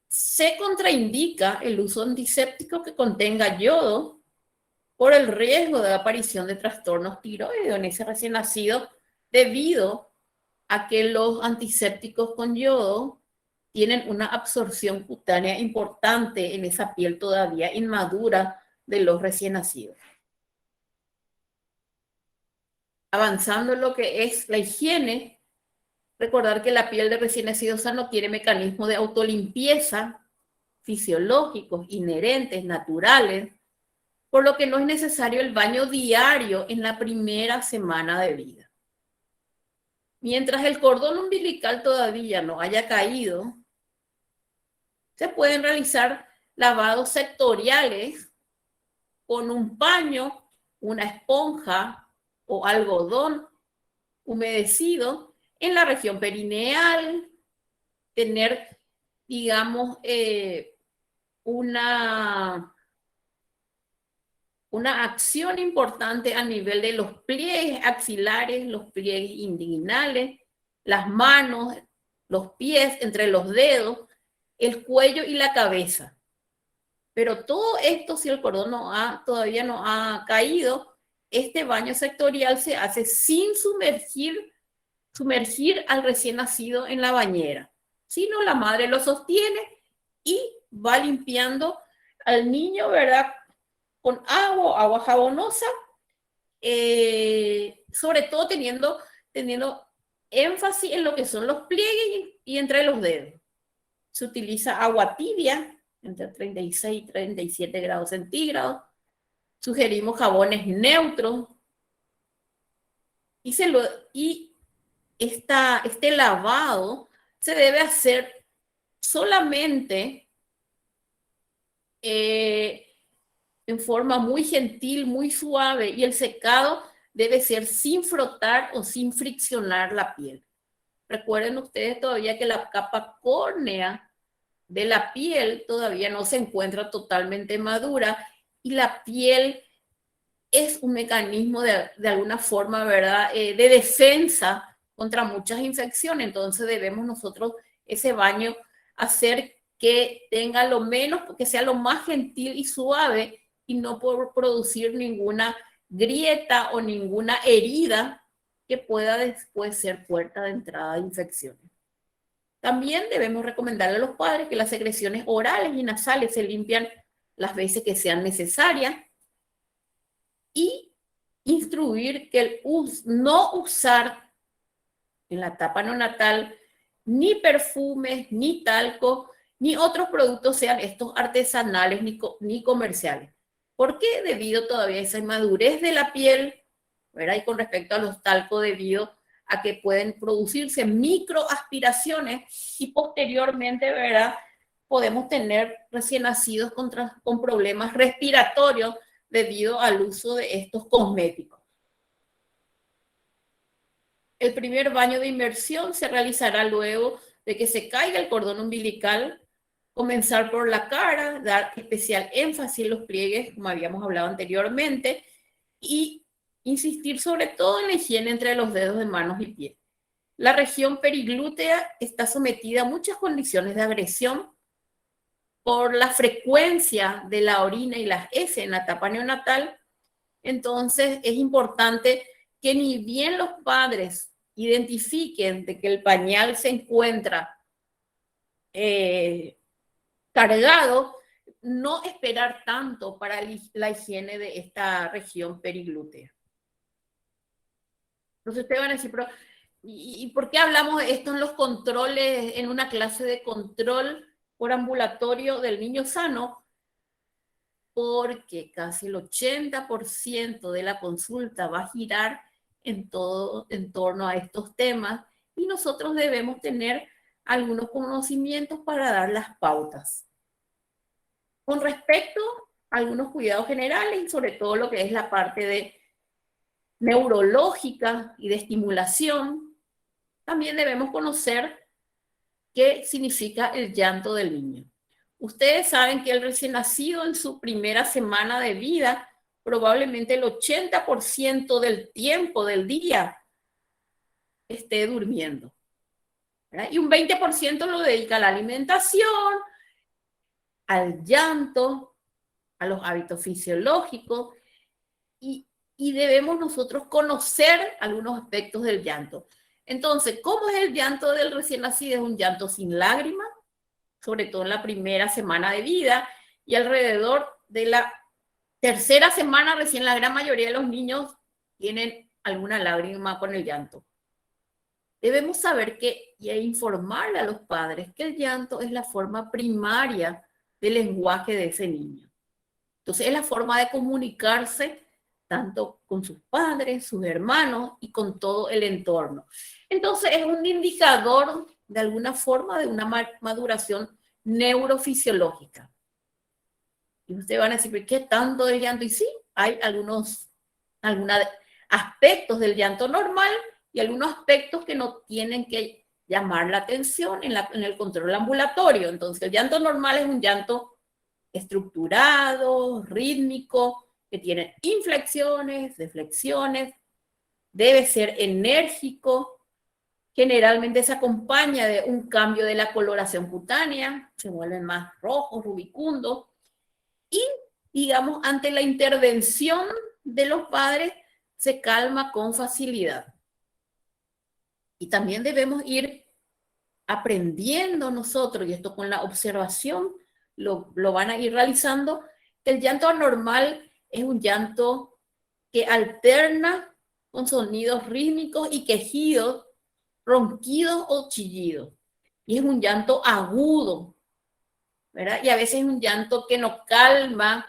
Se contraindica el uso antiséptico que contenga yodo por el riesgo de aparición de trastornos tiroideos en ese recién nacido debido a que los antisépticos con yodo tienen una absorción cutánea importante en esa piel todavía inmadura de los recién nacidos. Avanzando en lo que es la higiene, recordar que la piel de recién nacido sano tiene mecanismos de autolimpieza fisiológicos, inherentes, naturales, por lo que no es necesario el baño diario en la primera semana de vida. Mientras el cordón umbilical todavía no haya caído, se pueden realizar lavados sectoriales con un paño, una esponja o algodón humedecido en la región perineal, tener, digamos, una acción importante a nivel de los pliegues axilares, los pliegues inguinales, las manos, los pies, entre los dedos, el cuello y la cabeza. Pero todo esto, si el cordón todavía no ha caído, este baño sectorial se hace sin sumergir al recién nacido en la bañera, sino la madre lo sostiene y va limpiando al niño, ¿verdad? Con agua jabonosa, sobre todo teniendo énfasis en lo que son los pliegues y entre los dedos. Se utiliza agua tibia, entre 36 y 37 grados centígrados. Sugerimos jabones neutros. Y este lavado se debe hacer solamente en forma muy gentil, muy suave, y el secado debe ser sin frotar o sin friccionar la piel. Recuerden ustedes todavía que la capa córnea de la piel todavía no se encuentra totalmente madura y la piel es un mecanismo de alguna forma, ¿verdad?, de defensa contra muchas infecciones. Entonces debemos nosotros ese baño hacer que tenga lo menos, que sea lo más gentil y suave y no por producir ninguna grieta o ninguna herida que pueda después ser puerta de entrada de infecciones. También debemos recomendarle a los padres que las secreciones orales y nasales se limpian las veces que sean necesarias y instruir que no usar en la etapa neonatal ni perfumes, ni talco, ni otros productos, sean estos artesanales ni comerciales. ¿Por qué? Debido todavía a esa inmadurez de la piel, ¿verdad? Y con respecto a los talcos, debido a que pueden producirse microaspiraciones y posteriormente, ¿verdad?, podemos tener recién nacidos con problemas respiratorios debido al uso de estos cosméticos. El primer baño de inmersión se realizará luego de que se caiga el cordón umbilical, comenzar por la cara, dar especial énfasis en los pliegues, como habíamos hablado anteriormente, y insistir sobre todo en la higiene entre los dedos de manos y pies. La región periglútea está sometida a muchas condiciones de agresión por la frecuencia de la orina y las heces en la etapa neonatal. Entonces es importante que ni bien los padres identifiquen de que el pañal se encuentra cargado, no esperar tanto para la higiene de esta región periglútea. Entonces ustedes van a decir, pero ¿y por qué hablamos de esto en los controles, en una clase de control por ambulatorio del niño sano? Porque casi el 80% de la consulta va a girar en torno a estos temas y nosotros debemos tener algunos conocimientos para dar las pautas. Con respecto a algunos cuidados generales y sobre todo lo que es la parte de neurológica y de estimulación, también debemos conocer qué significa el llanto del niño. Ustedes saben que el recién nacido en su primera semana de vida, probablemente el 80% del tiempo del día esté durmiendo, ¿verdad? Y un 20% lo dedica a la alimentación, al llanto, a los hábitos fisiológicos, y debemos nosotros conocer algunos aspectos del llanto. Entonces, ¿cómo es el llanto del recién nacido? Es un llanto sin lágrimas, sobre todo en la primera semana de vida, y alrededor de la tercera semana recién la gran mayoría de los niños tienen alguna lágrima con el llanto. Debemos saber que y informarle a los padres que el llanto es la forma primaria del lenguaje de ese niño. Entonces es la forma de comunicarse tanto con sus padres, sus hermanos y con todo el entorno. Entonces es un indicador de alguna forma de una maduración neurofisiológica. Y ustedes van a decir, ¿qué tanto del llanto? Y sí, hay algunos aspectos del llanto normal y algunos aspectos que no tienen que llamar la atención en el control ambulatorio. Entonces, el llanto normal es un llanto estructurado, rítmico, que tiene inflexiones, deflexiones, debe ser enérgico, generalmente se acompaña de un cambio de la coloración cutánea, se vuelven más rojos, rubicundos, y, digamos, ante la intervención de los padres, se calma con facilidad. Y también debemos ir aprendiendo nosotros, y esto con la observación lo van a ir realizando, que el llanto anormal es un llanto que alterna con sonidos rítmicos y quejidos, ronquidos o chillidos. Y es un llanto agudo, ¿verdad? Y a veces es un llanto que no calma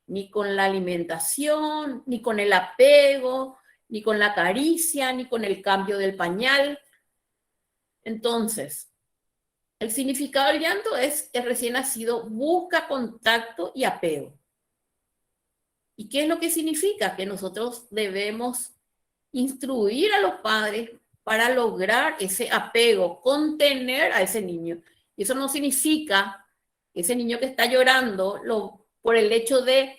ni con la alimentación, ni con el apego, ni con la caricia, ni con el cambio del pañal. Entonces, el significado del llanto es que el recién nacido busca contacto y apego. ¿Y qué es lo que significa? Que nosotros debemos instruir a los padres para lograr ese apego, contener a ese niño. Y eso no significa que ese niño que está llorando, por el hecho de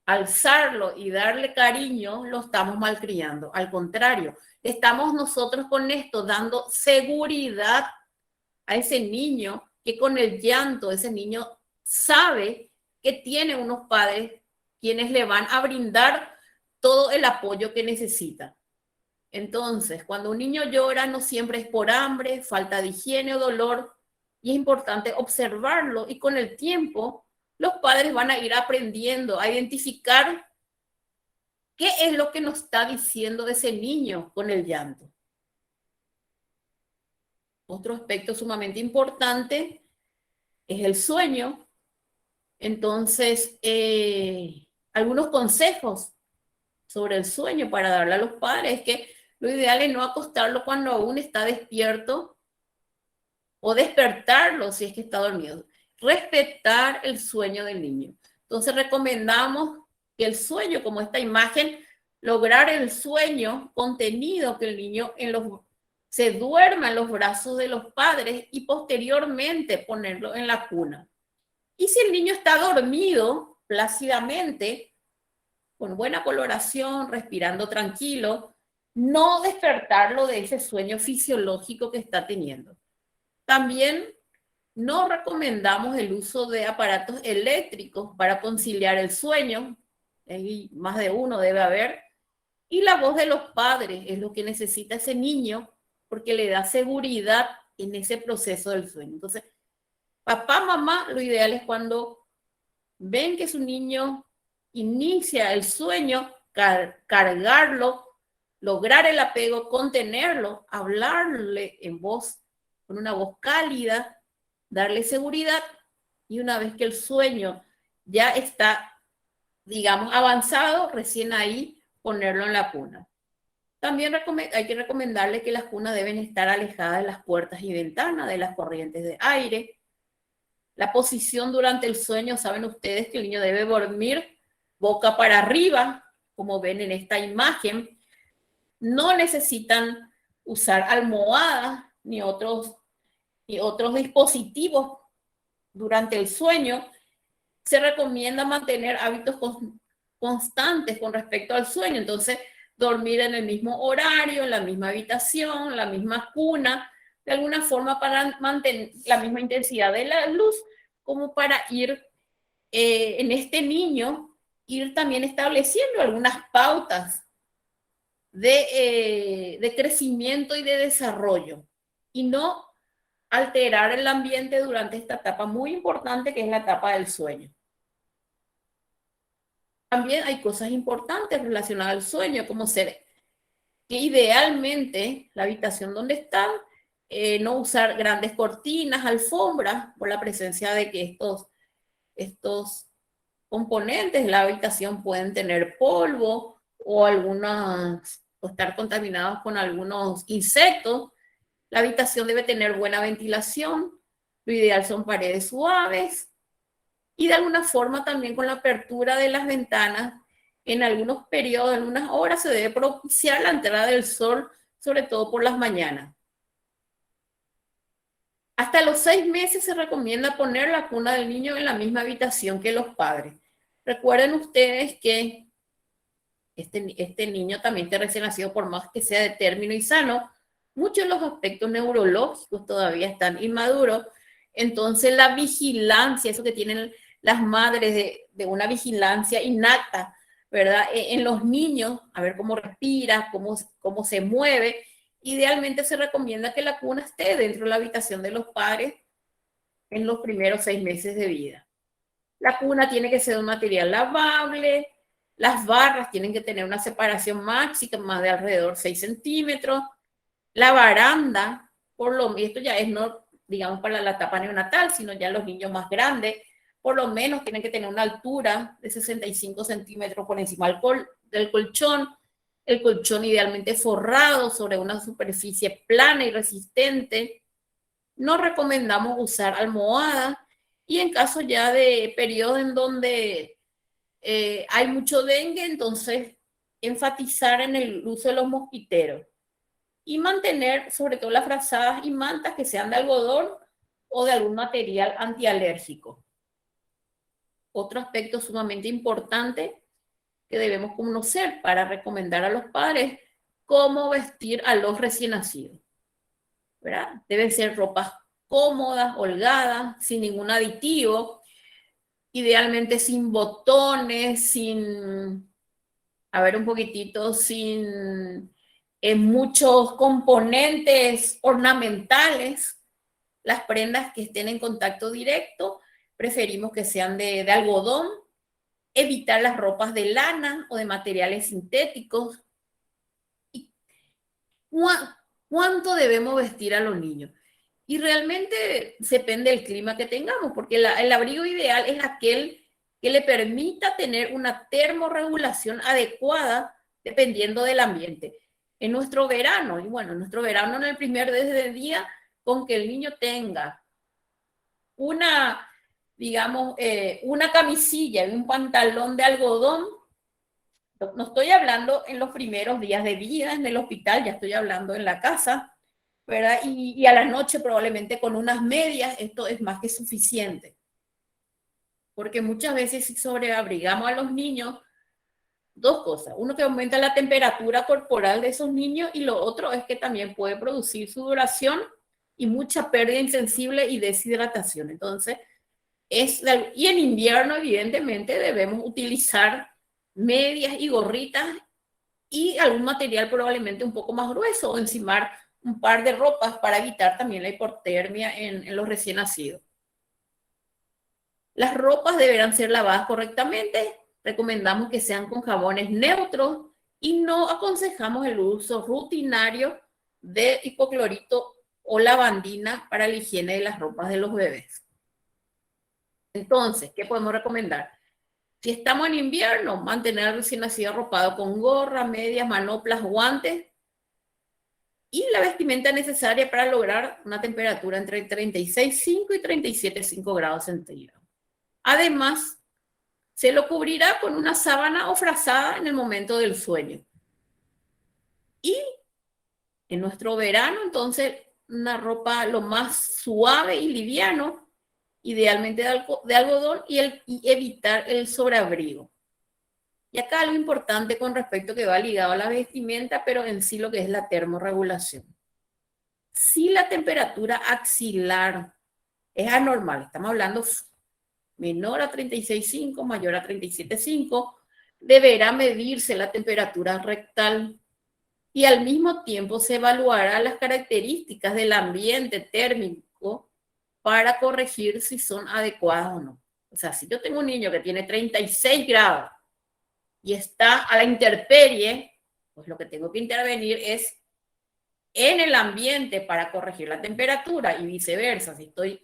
alzarlo y darle cariño, lo estamos malcriando. Al contrario, estamos nosotros con esto dando seguridad a ese niño, que con el llanto ese niño sabe que tiene unos padres quienes le van a brindar todo el apoyo que necesita. Entonces, cuando un niño llora, no siempre es por hambre, falta de higiene o dolor, y es importante observarlo, y con el tiempo los padres van a ir aprendiendo a identificar qué es lo que nos está diciendo ese niño con el llanto. Otro aspecto sumamente importante es el sueño. Entonces, algunos consejos sobre el sueño para darle a los padres es que lo ideal es no acostarlo cuando aún está despierto o despertarlo si es que está dormido. Respetar el sueño del niño. Entonces recomendamos que el sueño, como esta imagen, lograr el sueño contenido, que el niño se duerma en los brazos de los padres y posteriormente ponerlo en la cuna. Y si el niño está dormido plácidamente, con buena coloración, respirando tranquilo, no despertarlo de ese sueño fisiológico que está teniendo. También no recomendamos el uso de aparatos eléctricos para conciliar el sueño, y más de uno debe haber, y la voz de los padres es lo que necesita ese niño porque le da seguridad en ese proceso del sueño. Entonces, papá, mamá, lo ideal es cuando ven que su niño inicia el sueño, cargarlo, lograr el apego, contenerlo, hablarle en voz, con una voz cálida, darle seguridad, y una vez que el sueño ya está, digamos, avanzado, recién ahí ponerlo en la cuna. También hay que recomendarle que las cunas deben estar alejadas de las puertas y ventanas, de las corrientes de aire. La posición durante el sueño, saben ustedes que el niño debe dormir boca para arriba, como ven en esta imagen. No necesitan usar almohadas ni otros dispositivos durante el sueño. Se recomienda mantener hábitos constantes con respecto al sueño. Entonces, dormir en el mismo horario, en la misma habitación, la misma cuna, de alguna forma para mantener la misma intensidad de la luz, como para ir en este niño, ir también estableciendo algunas pautas de crecimiento y de desarrollo, y no alterar el ambiente durante esta etapa muy importante que es la etapa del sueño. También hay cosas importantes relacionadas al sueño, como ser que idealmente la habitación donde están, no usar grandes cortinas, alfombras, por la presencia de que estos componentes de la habitación pueden tener polvo o o estar contaminados con algunos insectos. La habitación debe tener buena ventilación, lo ideal son paredes suaves y de alguna forma también con la apertura de las ventanas. En algunos periodos, en algunas horas, se debe propiciar la entrada del sol, sobre todo por las mañanas. Hasta los 6 meses se recomienda poner la cuna del niño en la misma habitación que los padres. Recuerden ustedes que este niño también está recién nacido, por más que sea de término y sano, muchos de los aspectos neurológicos todavía están inmaduros. Entonces la vigilancia, eso que tienen las madres de una vigilancia innata, ¿verdad? En los niños, a ver cómo respira, cómo se mueve. Idealmente se recomienda que la cuna esté dentro de la habitación de los padres en los primeros 6 meses de vida. La cuna tiene que ser de un material lavable, las barras tienen que tener una separación máxima de alrededor 6 centímetros, la baranda, y esto ya es no, digamos, para la etapa neonatal, sino ya los niños más grandes, por lo menos tienen que tener una altura de 65 centímetros por encima del colchón, el colchón idealmente forrado sobre una superficie plana y resistente. No recomendamos usar almohadas y en caso ya de periodos en donde hay mucho dengue, entonces enfatizar en el uso de los mosquiteros y mantener sobre todo las frazadas y mantas que sean de algodón o de algún material antialérgico. Otro aspecto sumamente importante que debemos conocer para recomendar a los padres cómo vestir a los recién nacidos, ¿verdad? Deben ser ropas cómodas, holgadas, sin ningún aditivo, idealmente sin botones, un poquitito, sin muchos componentes ornamentales. Las prendas que estén en contacto directo, preferimos que sean de algodón, evitar las ropas de lana o de materiales sintéticos. ¿Cuánto debemos vestir a los niños? Y realmente depende del clima que tengamos, porque el abrigo ideal es aquel que le permita tener una termorregulación adecuada dependiendo del ambiente. En nuestro verano, en el primer día, con que el niño tenga una camisilla y un pantalón de algodón, no estoy hablando en los primeros días de vida en el hospital, ya estoy hablando en la casa, ¿verdad? Y a la noche probablemente con unas medias, esto es más que suficiente. Porque muchas veces si sobreabrigamos a los niños, dos cosas. Uno, que aumenta la temperatura corporal de esos niños, y lo otro es que también puede producir sudoración y mucha pérdida insensible y deshidratación. Entonces, y en invierno evidentemente debemos utilizar medias y gorritas y algún material probablemente un poco más grueso, o encimar un par de ropas para evitar también la hipotermia en los recién nacidos. Las ropas deberán ser lavadas correctamente. Recomendamos que sean con jabones neutros y no aconsejamos el uso rutinario de hipoclorito o lavandina para la higiene de las ropas de los bebés. Entonces, ¿qué podemos recomendar? Si estamos en invierno, mantener al recién nacido arropado con gorra, medias, manoplas, guantes y la vestimenta necesaria para lograr una temperatura entre 36,5 y 37,5 grados centígrados. Además, se lo cubrirá con una sábana o frazada en el momento del sueño. Y en nuestro verano, entonces, una ropa lo más suave y liviano, idealmente de algodón, y evitar el sobreabrigo. Y acá algo importante con respecto que va ligado a la vestimenta, pero en sí lo que es la termorregulación. Si la temperatura axilar es anormal, estamos hablando menor a 36,5, mayor a 37,5, deberá medirse la temperatura rectal y al mismo tiempo se evaluará las características del ambiente térmico para corregir si son adecuadas o no. O sea, si yo tengo un niño que tiene 36 grados y está a la intemperie, pues lo que tengo que intervenir es en el ambiente para corregir la temperatura y viceversa. Si estoy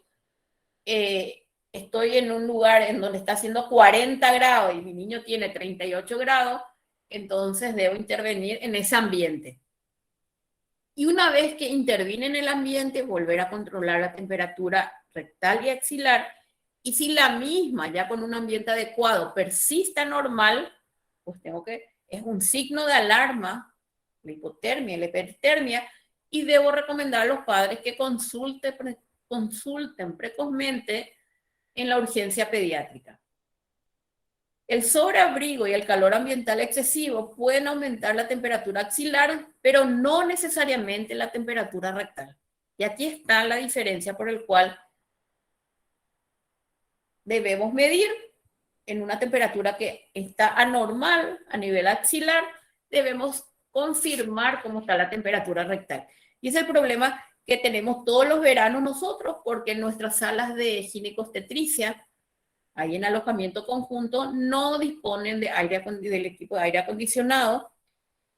en un lugar en donde está haciendo 40 grados y mi niño tiene 38 grados, entonces debo intervenir en ese ambiente. Y una vez que intervine en el ambiente, volver a controlar la temperatura rectal y axilar. Y si la misma, ya con un ambiente adecuado, persiste normal, pues es un signo de alarma, la hipotermia, la hipertermia, y debo recomendar a los padres que consulten precozmente en la urgencia pediátrica. El sobreabrigo y el calor ambiental excesivo pueden aumentar la temperatura axilar, pero no necesariamente la temperatura rectal. Y aquí está la diferencia por la cual debemos medir en una temperatura que está anormal a nivel axilar, debemos confirmar cómo está la temperatura rectal. Y es el problema que tenemos todos los veranos nosotros, porque en nuestras salas de ginecobstetricia, ahí en alojamiento conjunto, no disponen del equipo de aire acondicionado.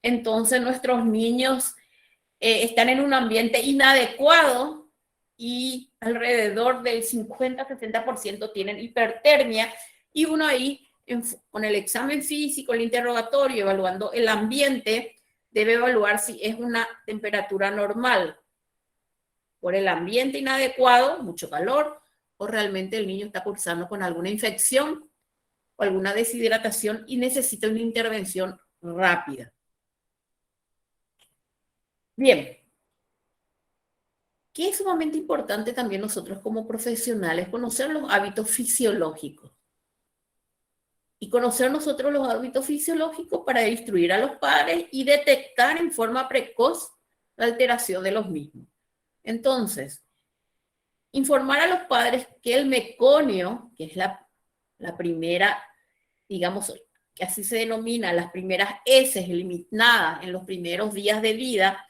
Entonces nuestros niños están en un ambiente inadecuado y alrededor del 50-60% tienen hipertermia, y uno ahí con el examen físico, el interrogatorio, evaluando el ambiente, debe evaluar si es una temperatura normal por el ambiente inadecuado, mucho calor, o realmente el niño está cursando con alguna infección o alguna deshidratación y necesita una intervención rápida. Bien, que es sumamente importante también nosotros como profesionales conocer los hábitos fisiológicos. Y conocer nosotros los hábitos fisiológicos para instruir a los padres y detectar en forma precoz la alteración de los mismos. Entonces, informar a los padres que el meconio, que es la primera, digamos, que así se denomina, las primeras heces eliminadas en los primeros días de vida,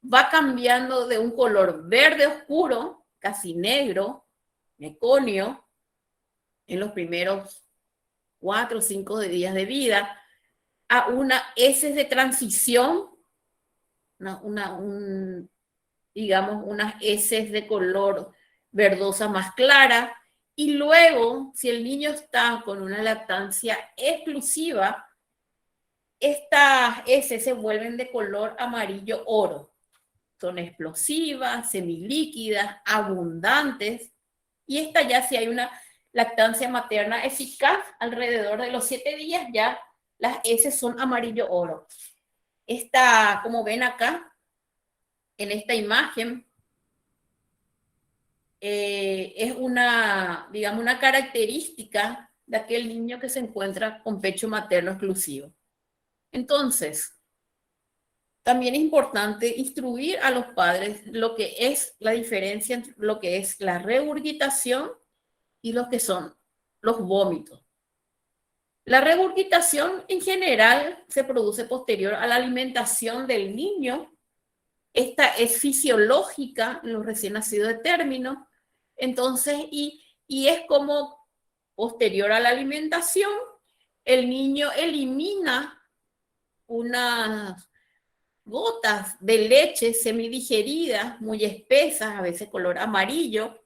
va cambiando de un color verde oscuro, casi negro, meconio, en los primeros 4 o 5 días de vida, a una heces de transición, digamos, unas heces de color verdosa más clara, y luego, si el niño está con una lactancia exclusiva, estas heces se vuelven de color amarillo oro. Son explosivas, semilíquidas, abundantes, y esta ya si hay una lactancia materna eficaz, alrededor de los 7 días ya las heces son amarillo oro. Esta, como ven acá, en esta imagen, es digamos, una característica de aquel niño que se encuentra con pecho materno exclusivo. Entonces, también es importante instruir a los padres lo que es la diferencia entre lo que es la regurgitación y lo que son los vómitos. La regurgitación en general se produce posterior a la alimentación del niño. Esta es fisiológica en los recién nacidos de término. Entonces, y es como posterior a la alimentación, el niño elimina unas gotas de leche semidigeridas, muy espesas, a veces color amarillo,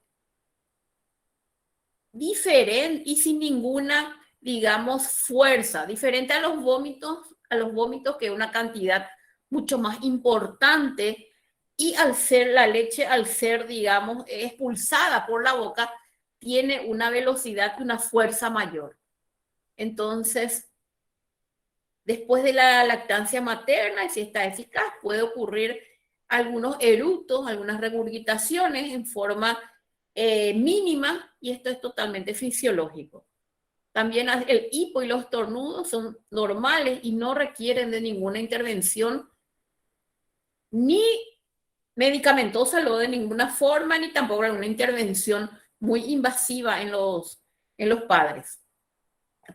diferente y sin ninguna, digamos, fuerza, diferente a los vómitos que una cantidad mucho más importante, y al ser la leche, al ser, digamos, expulsada por la boca, tiene una velocidad y una fuerza mayor. Entonces, después de la lactancia materna, y si está eficaz, puede ocurrir algunos eructos, algunas regurgitaciones en forma mínima, y esto es totalmente fisiológico. También el hipo y los estornudos son normales y no requieren de ninguna intervención ni medicamentosa, lo de ninguna forma, ni tampoco alguna intervención muy invasiva en los padres,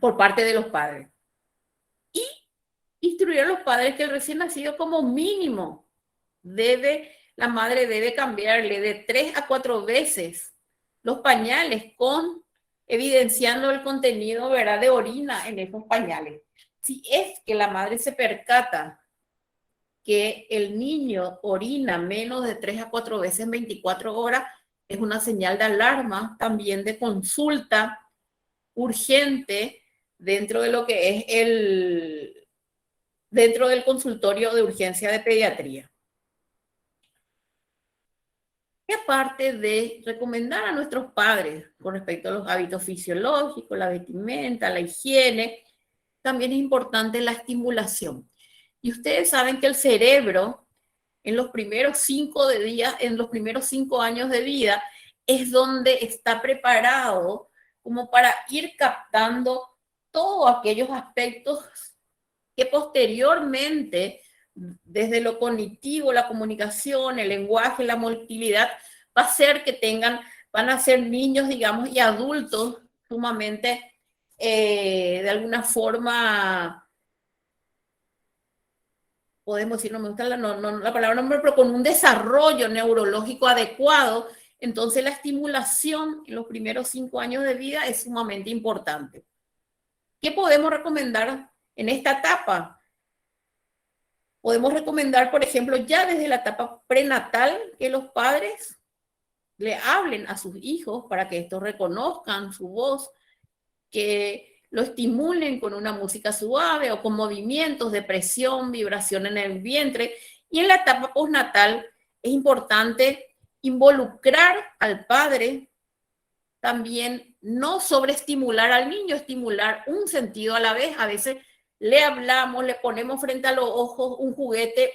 por parte de los padres. Y Instruir a los padres que el recién nacido como mínimo la madre debe cambiarle de 3 a 4 veces los pañales evidenciando el contenido, ¿verdad?, de orina en esos pañales. Si es que la madre se percata que el niño orina menos de 3 a 4 veces en 24 horas, es una señal de alarma, también de consulta urgente dentro de lo que es dentro del consultorio de urgencia de pediatría. Y aparte de recomendar a nuestros padres con respecto a los hábitos fisiológicos, la vestimenta, la higiene, también es importante la estimulación. Y ustedes saben que el cerebro en los primeros 5 años de vida es donde está preparado como para ir captando todos aquellos aspectos que posteriormente, desde lo cognitivo, la comunicación, el lenguaje, la motilidad, va a ser que van a ser niños, digamos, y adultos sumamente, de alguna forma, podemos decir, no me gusta la palabra nombre, pero con un desarrollo neurológico adecuado. Entonces la estimulación en los primeros 5 años de vida es sumamente importante. ¿Qué podemos recomendar en esta etapa? Podemos recomendar, por ejemplo, ya desde la etapa prenatal, que los padres le hablen a sus hijos para que estos reconozcan su voz, que lo estimulen con una música suave o con movimientos de presión, vibración en el vientre. Y en la etapa postnatal es importante involucrar al padre, también no sobreestimular al niño, estimular un sentido a la vez. A veces le hablamos, le ponemos frente a los ojos un juguete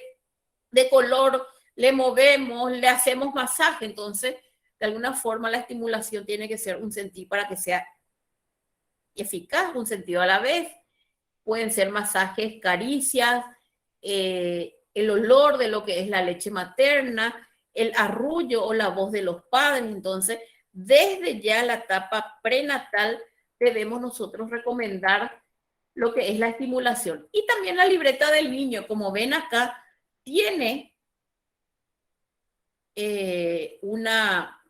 de color, le movemos, le hacemos masaje. Entonces, de alguna forma, la estimulación tiene que ser un sentido para que sea eficaz, un sentido a la vez. Pueden ser masajes, caricias, el olor de lo que es la leche materna, el arrullo o la voz de los padres. Entonces, desde ya la etapa prenatal debemos nosotros recomendar lo que es la estimulación. Y también la libreta del niño, como ven acá, tiene una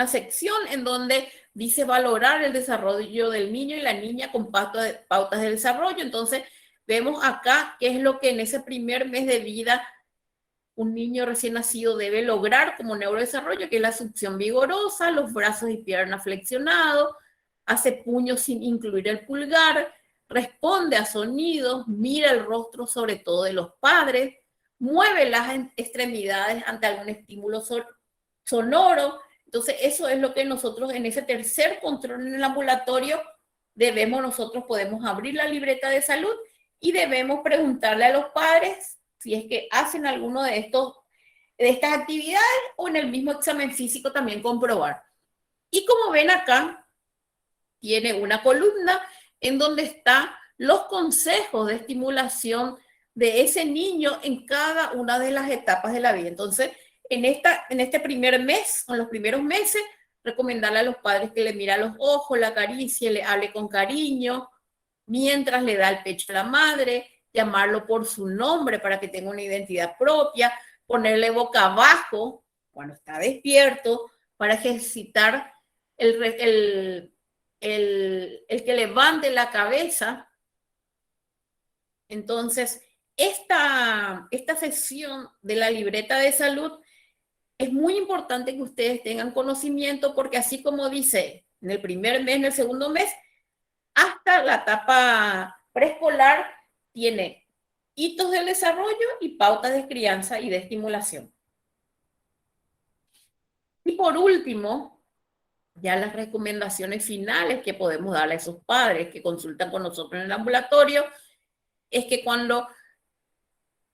sección en donde dice valorar el desarrollo del niño y la niña con pautas de desarrollo. Entonces, vemos acá qué es lo que en ese primer mes de vida un niño recién nacido debe lograr como neurodesarrollo, que es la succión vigorosa, los brazos y piernas flexionados, hace puños sin incluir el pulgar, responde a sonidos, mira el rostro sobre todo de los padres, mueve las extremidades ante algún estímulo sonoro. Entonces, eso es lo que nosotros en ese tercer control en el ambulatorio podemos abrir la libreta de salud y debemos preguntarle a los padres si es que hacen alguno de estas actividades o en el mismo examen físico también comprobar. Y como ven acá, tiene una columna en donde están los consejos de estimulación de ese niño en cada una de las etapas de la vida. Entonces, en este primer mes, en los primeros meses, recomendarle a los padres que le mire a los ojos, la acaricie, le hable con cariño, mientras le da el pecho a la madre, llamarlo por su nombre para que tenga una identidad propia, ponerle boca abajo cuando está despierto para ejercitar el que levante la cabeza. Entonces, esta sesión de la libreta de salud es muy importante que ustedes tengan conocimiento porque así como dice en el primer mes, en el segundo mes, hasta la etapa preescolar tiene hitos del desarrollo y pautas de crianza y de estimulación. Y por último, ya las recomendaciones finales que podemos darle a esos padres que consultan con nosotros en el ambulatorio es que cuando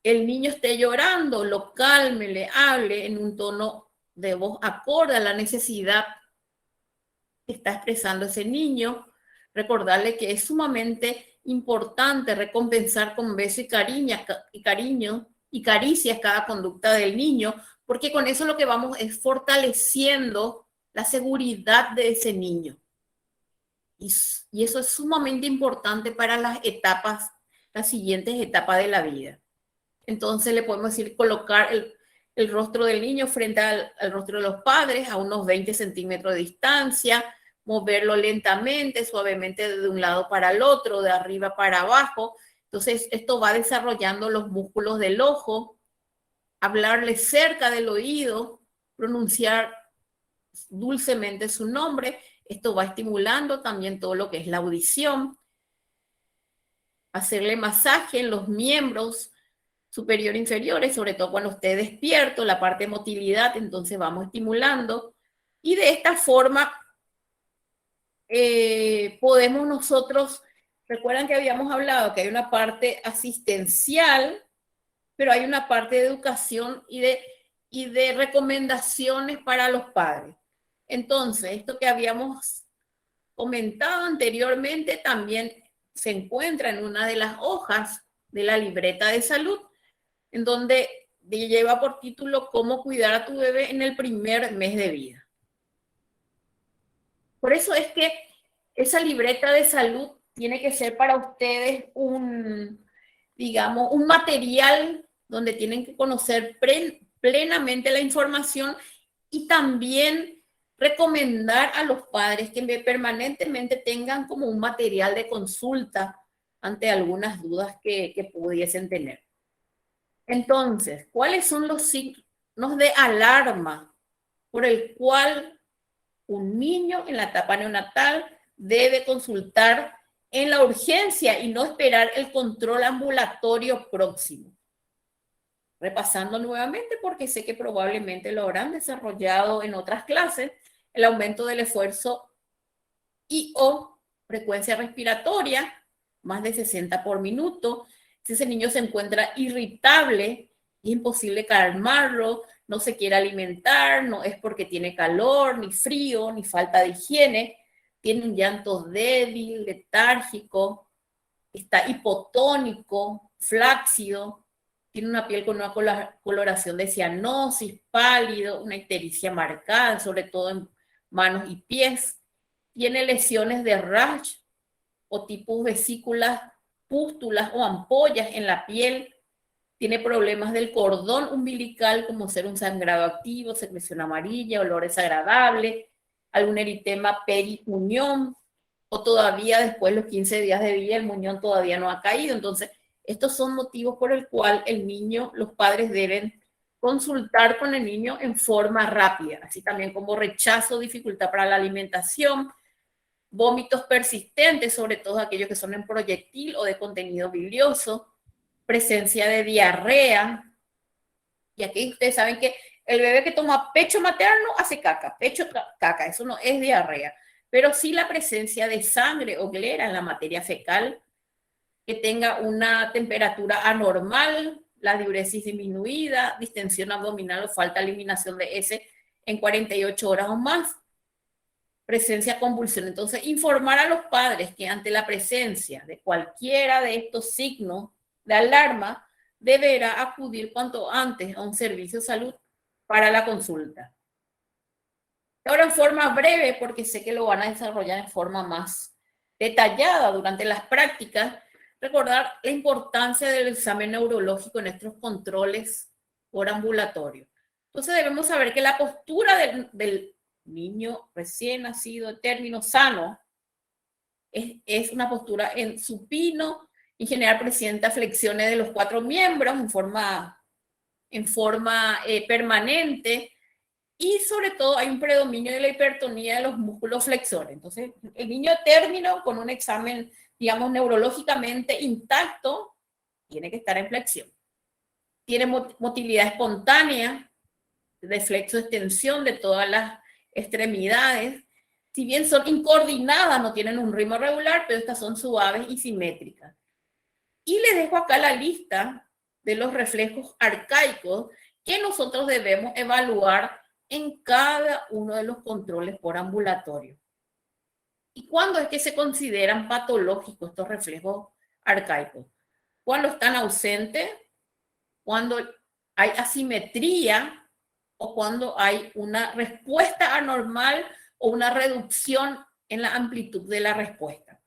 el niño esté llorando, lo calme, le hable en un tono de voz acorde a la necesidad que está expresando ese niño. Recordarle que es sumamente importante recompensar con beso y cariño y caricias cada conducta del niño, porque con eso lo que vamos es fortaleciendo la seguridad de ese niño. Y eso es sumamente importante para las etapas las siguientes etapas de la vida. Entonces le podemos decir colocar el rostro del niño frente al rostro de los padres a unos 20 centímetros de distancia, moverlo lentamente, suavemente de un lado para el otro, de arriba para abajo. Entonces esto va desarrollando los músculos del ojo, hablarle cerca del oído, pronunciar dulcemente su nombre. Esto va estimulando también todo lo que es la audición. Hacerle masaje en los miembros superior e inferiores, sobre todo cuando esté despierto, la parte de motilidad, entonces vamos estimulando. Y de esta forma podemos nosotros, recuerdan que habíamos hablado que hay una parte asistencial, pero hay una parte de educación y de recomendaciones para los padres. Entonces, esto que habíamos comentado anteriormente también se encuentra en una de las hojas de la libreta de salud, en donde lleva por título Cómo cuidar a tu bebé en el primer mes de vida. Por eso es que esa libreta de salud tiene que ser para ustedes digamos, un material donde tienen que conocer plenamente la información y también recomendar a los padres que permanentemente tengan como un material de consulta ante algunas dudas que pudiesen tener. Entonces, ¿cuáles son los signos de alarma por el cual un niño en la etapa neonatal debe consultar en la urgencia y no esperar el control ambulatorio próximo? Repasando nuevamente, porque sé que probablemente lo habrán desarrollado en otras clases, el aumento del esfuerzo y o frecuencia respiratoria, más de 60 por minuto. Si ese niño se encuentra irritable, es imposible calmarlo, no se quiere alimentar, no es porque tiene calor, ni frío, ni falta de higiene, tiene un llanto débil, letárgico, está hipotónico, flácido, tiene una piel con una coloración de cianosis, pálido, una ictericia marcada, sobre todo en manos y pies, tiene lesiones de rash o tipos vesículas, pústulas o ampollas en la piel, tiene problemas del cordón umbilical como ser un sangrado activo, secreción amarilla, olor desagradable, algún eritema perimuñón, o todavía después de los 15 días de vida el muñón todavía no ha caído. Entonces, estos son motivos por el cual el niño, los padres deben consultar con el niño en forma rápida, así también como rechazo, dificultad para la alimentación, vómitos persistentes, sobre todo aquellos que son en proyectil o de contenido bilioso, presencia de diarrea. Y aquí ustedes saben que el bebé que toma pecho materno hace caca, pecho caca, eso no es diarrea, pero sí la presencia de sangre o glera en la materia fecal, que tenga una temperatura anormal, la diuresis disminuida, distensión abdominal o falta de eliminación de heces en 48 horas o más, presencia convulsión. Entonces, informar a los padres que ante la presencia de cualquiera de estos signos de alarma, deberá acudir cuanto antes a un servicio de salud para la consulta. Ahora en forma breve, porque sé que lo van a desarrollar en forma más detallada durante las prácticas, recordar la importancia del examen neurológico en estos controles por ambulatorio. Entonces debemos saber que la postura del niño recién nacido de término sano es una postura en supino, en general presenta flexiones de los 4 miembros en forma permanente, y sobre todo hay un predominio de la hipertonía de los músculos flexores. Entonces, el niño de término con un examen, digamos, neurológicamente intacto, tiene que estar en flexión. Tiene motilidad espontánea, de flexo-extensión de todas las extremidades. Si bien son incoordinadas, no tienen un ritmo regular, pero estas son suaves y simétricas. Y les dejo acá la lista de los reflejos arcaicos que nosotros debemos evaluar en cada uno de los controles por ambulatorio. ¿Y cuándo es que se consideran patológicos estos reflejos arcaicos? Cuando están ausentes, cuando hay asimetría o cuando hay una respuesta anormal o una reducción en la amplitud de la respuesta.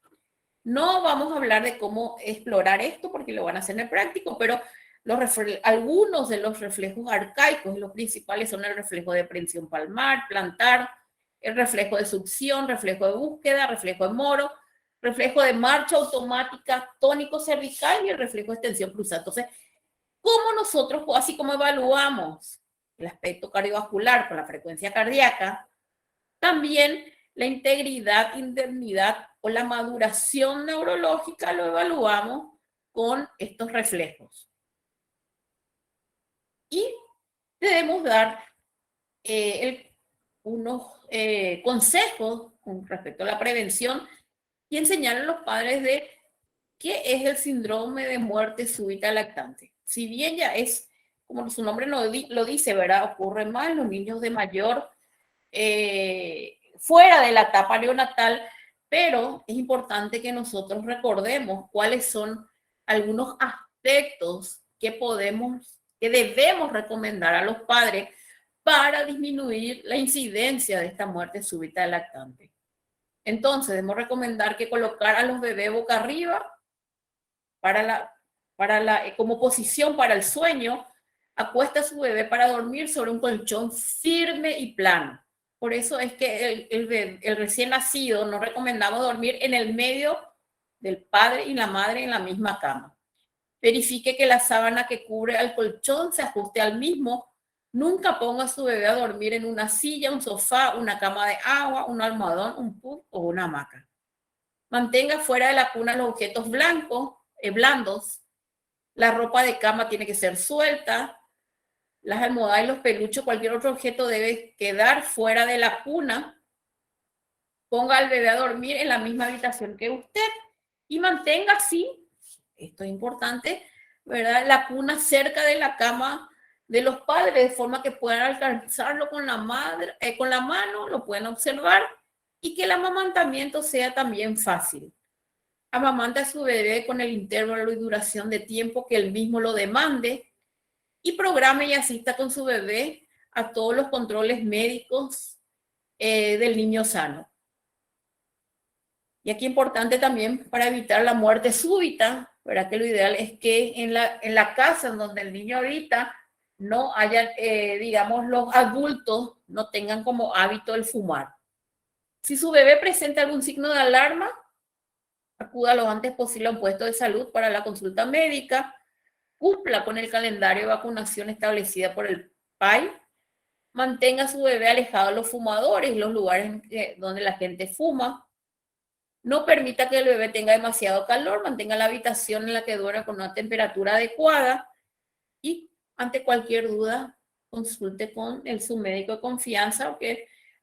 No vamos a hablar de cómo explorar esto porque lo van a hacer en el práctico, pero algunos de los reflejos arcaicos, los principales son el reflejo de prensión palmar, plantar, el reflejo de succión, reflejo de búsqueda, reflejo de moro, reflejo de marcha automática, tónico cervical y el reflejo de extensión cruzada. Entonces, ¿cómo nosotros, así como evaluamos el aspecto cardiovascular con la frecuencia cardíaca, también la integridad, indemnidad o la maduración neurológica lo evaluamos con estos reflejos? Y debemos dar unos consejos con respecto a la prevención y enseñar a los padres de qué es el síndrome de muerte súbita lactante. Si bien ya es, como su nombre lo dice, ¿verdad? Ocurre más en los niños de mayor, fuera de la etapa neonatal, pero es importante que nosotros recordemos cuáles son algunos aspectos que debemos recomendar a los padres para disminuir la incidencia de esta muerte súbita de lactante. Entonces, debemos recomendar que colocar a los bebés boca arriba como posición para el sueño, acuesta a su bebé para dormir sobre un colchón firme y plano. Por eso es que el recién nacido no recomendamos dormir en el medio del padre y la madre en la misma cama. Verifique que la sábana que cubre al colchón se ajuste al mismo. Nunca ponga a su bebé a dormir en una silla, un sofá, una cama de agua, un almohadón, un puff o una hamaca. Mantenga fuera de la cuna los objetos blandos. La ropa de cama tiene que ser suelta. Las almohadas y los peluches, cualquier otro objeto debe quedar fuera de la cuna. Ponga al bebé a dormir en la misma habitación que usted y mantenga así, esto es importante, ¿verdad?, la cuna cerca de la cama de los padres, de forma que puedan alcanzarlo con la mano, lo pueden observar y que el amamantamiento sea también fácil. Amamanta a su bebé con el intervalo y duración de tiempo que él mismo lo demande y programe y asista con su bebé a todos los controles médicos del niño sano. Y aquí importante también para evitar la muerte súbita, ¿verdad? Que lo ideal es que en la casa en donde el niño habita no haya, digamos, los adultos no tengan como hábito el fumar. Si su bebé presenta algún signo de alarma, acuda lo antes posible a un puesto de salud para la consulta médica, cumpla con el calendario de vacunación establecida por el PAI, mantenga a su bebé alejado de los fumadores y los lugares donde la gente fuma. No permita que el bebé tenga demasiado calor, mantenga la habitación en la que duerme con una temperatura adecuada y ante cualquier duda consulte con su médico de confianza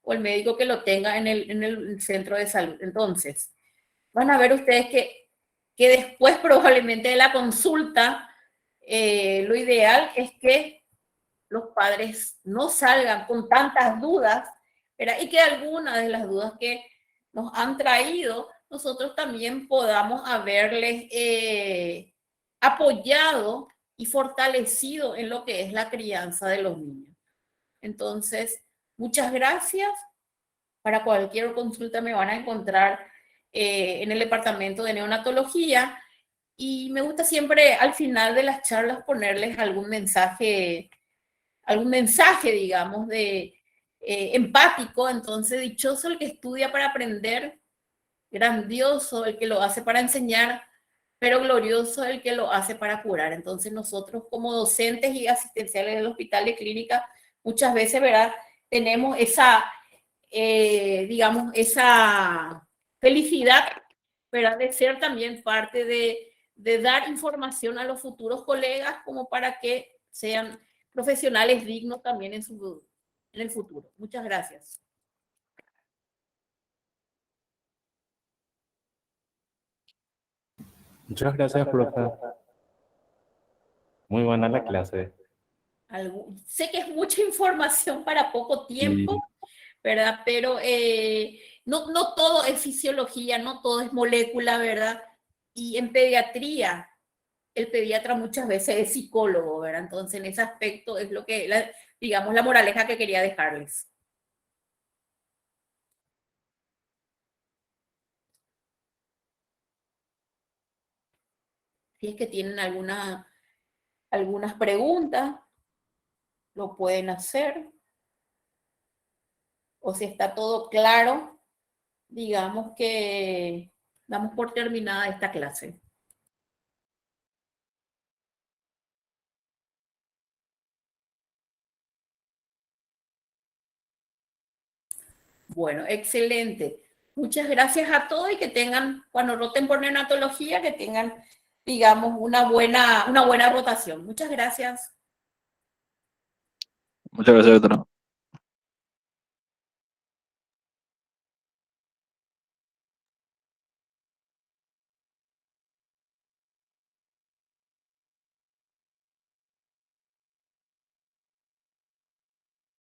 o el médico que lo tenga en el centro de salud. Entonces, van a ver ustedes que después probablemente de la consulta, lo ideal es que los padres no salgan con tantas dudas, ¿verdad? Y que algunas de las dudas que nos han traído, nosotros también podamos haberles apoyado y fortalecido en lo que es la crianza de los niños. Entonces, muchas gracias. Para cualquier consulta me van a encontrar en el departamento de neonatología y me gusta siempre al final de las charlas ponerles algún mensaje, digamos, de empático. Entonces, dichoso el que estudia para aprender, grandioso el que lo hace para enseñar, pero glorioso el que lo hace para curar. Entonces, nosotros como docentes y asistenciales del hospital de clínica, muchas veces, ¿verdad?, tenemos esa, digamos, esa felicidad, ¿verdad?, de ser también parte de dar información a los futuros colegas como para que sean profesionales dignos también en el futuro. Muchas gracias. Muchas gracias, profe. Muy buena la clase. Sé que es mucha información para poco tiempo, ¿verdad? Pero no todo es fisiología, no todo es molécula, ¿verdad? Y en pediatría, el pediatra muchas veces es psicólogo, ¿verdad? Entonces, en ese aspecto es lo que, digamos, la moraleja que quería dejarles. Si es que tienen algunas preguntas, lo pueden hacer. O si está todo claro, digamos que damos por terminada esta clase. Bueno, excelente. Muchas gracias a todos y que tengan, cuando roten por neonatología, que tengan, digamos, una buena rotación. Muchas gracias. Muchas gracias, doctora.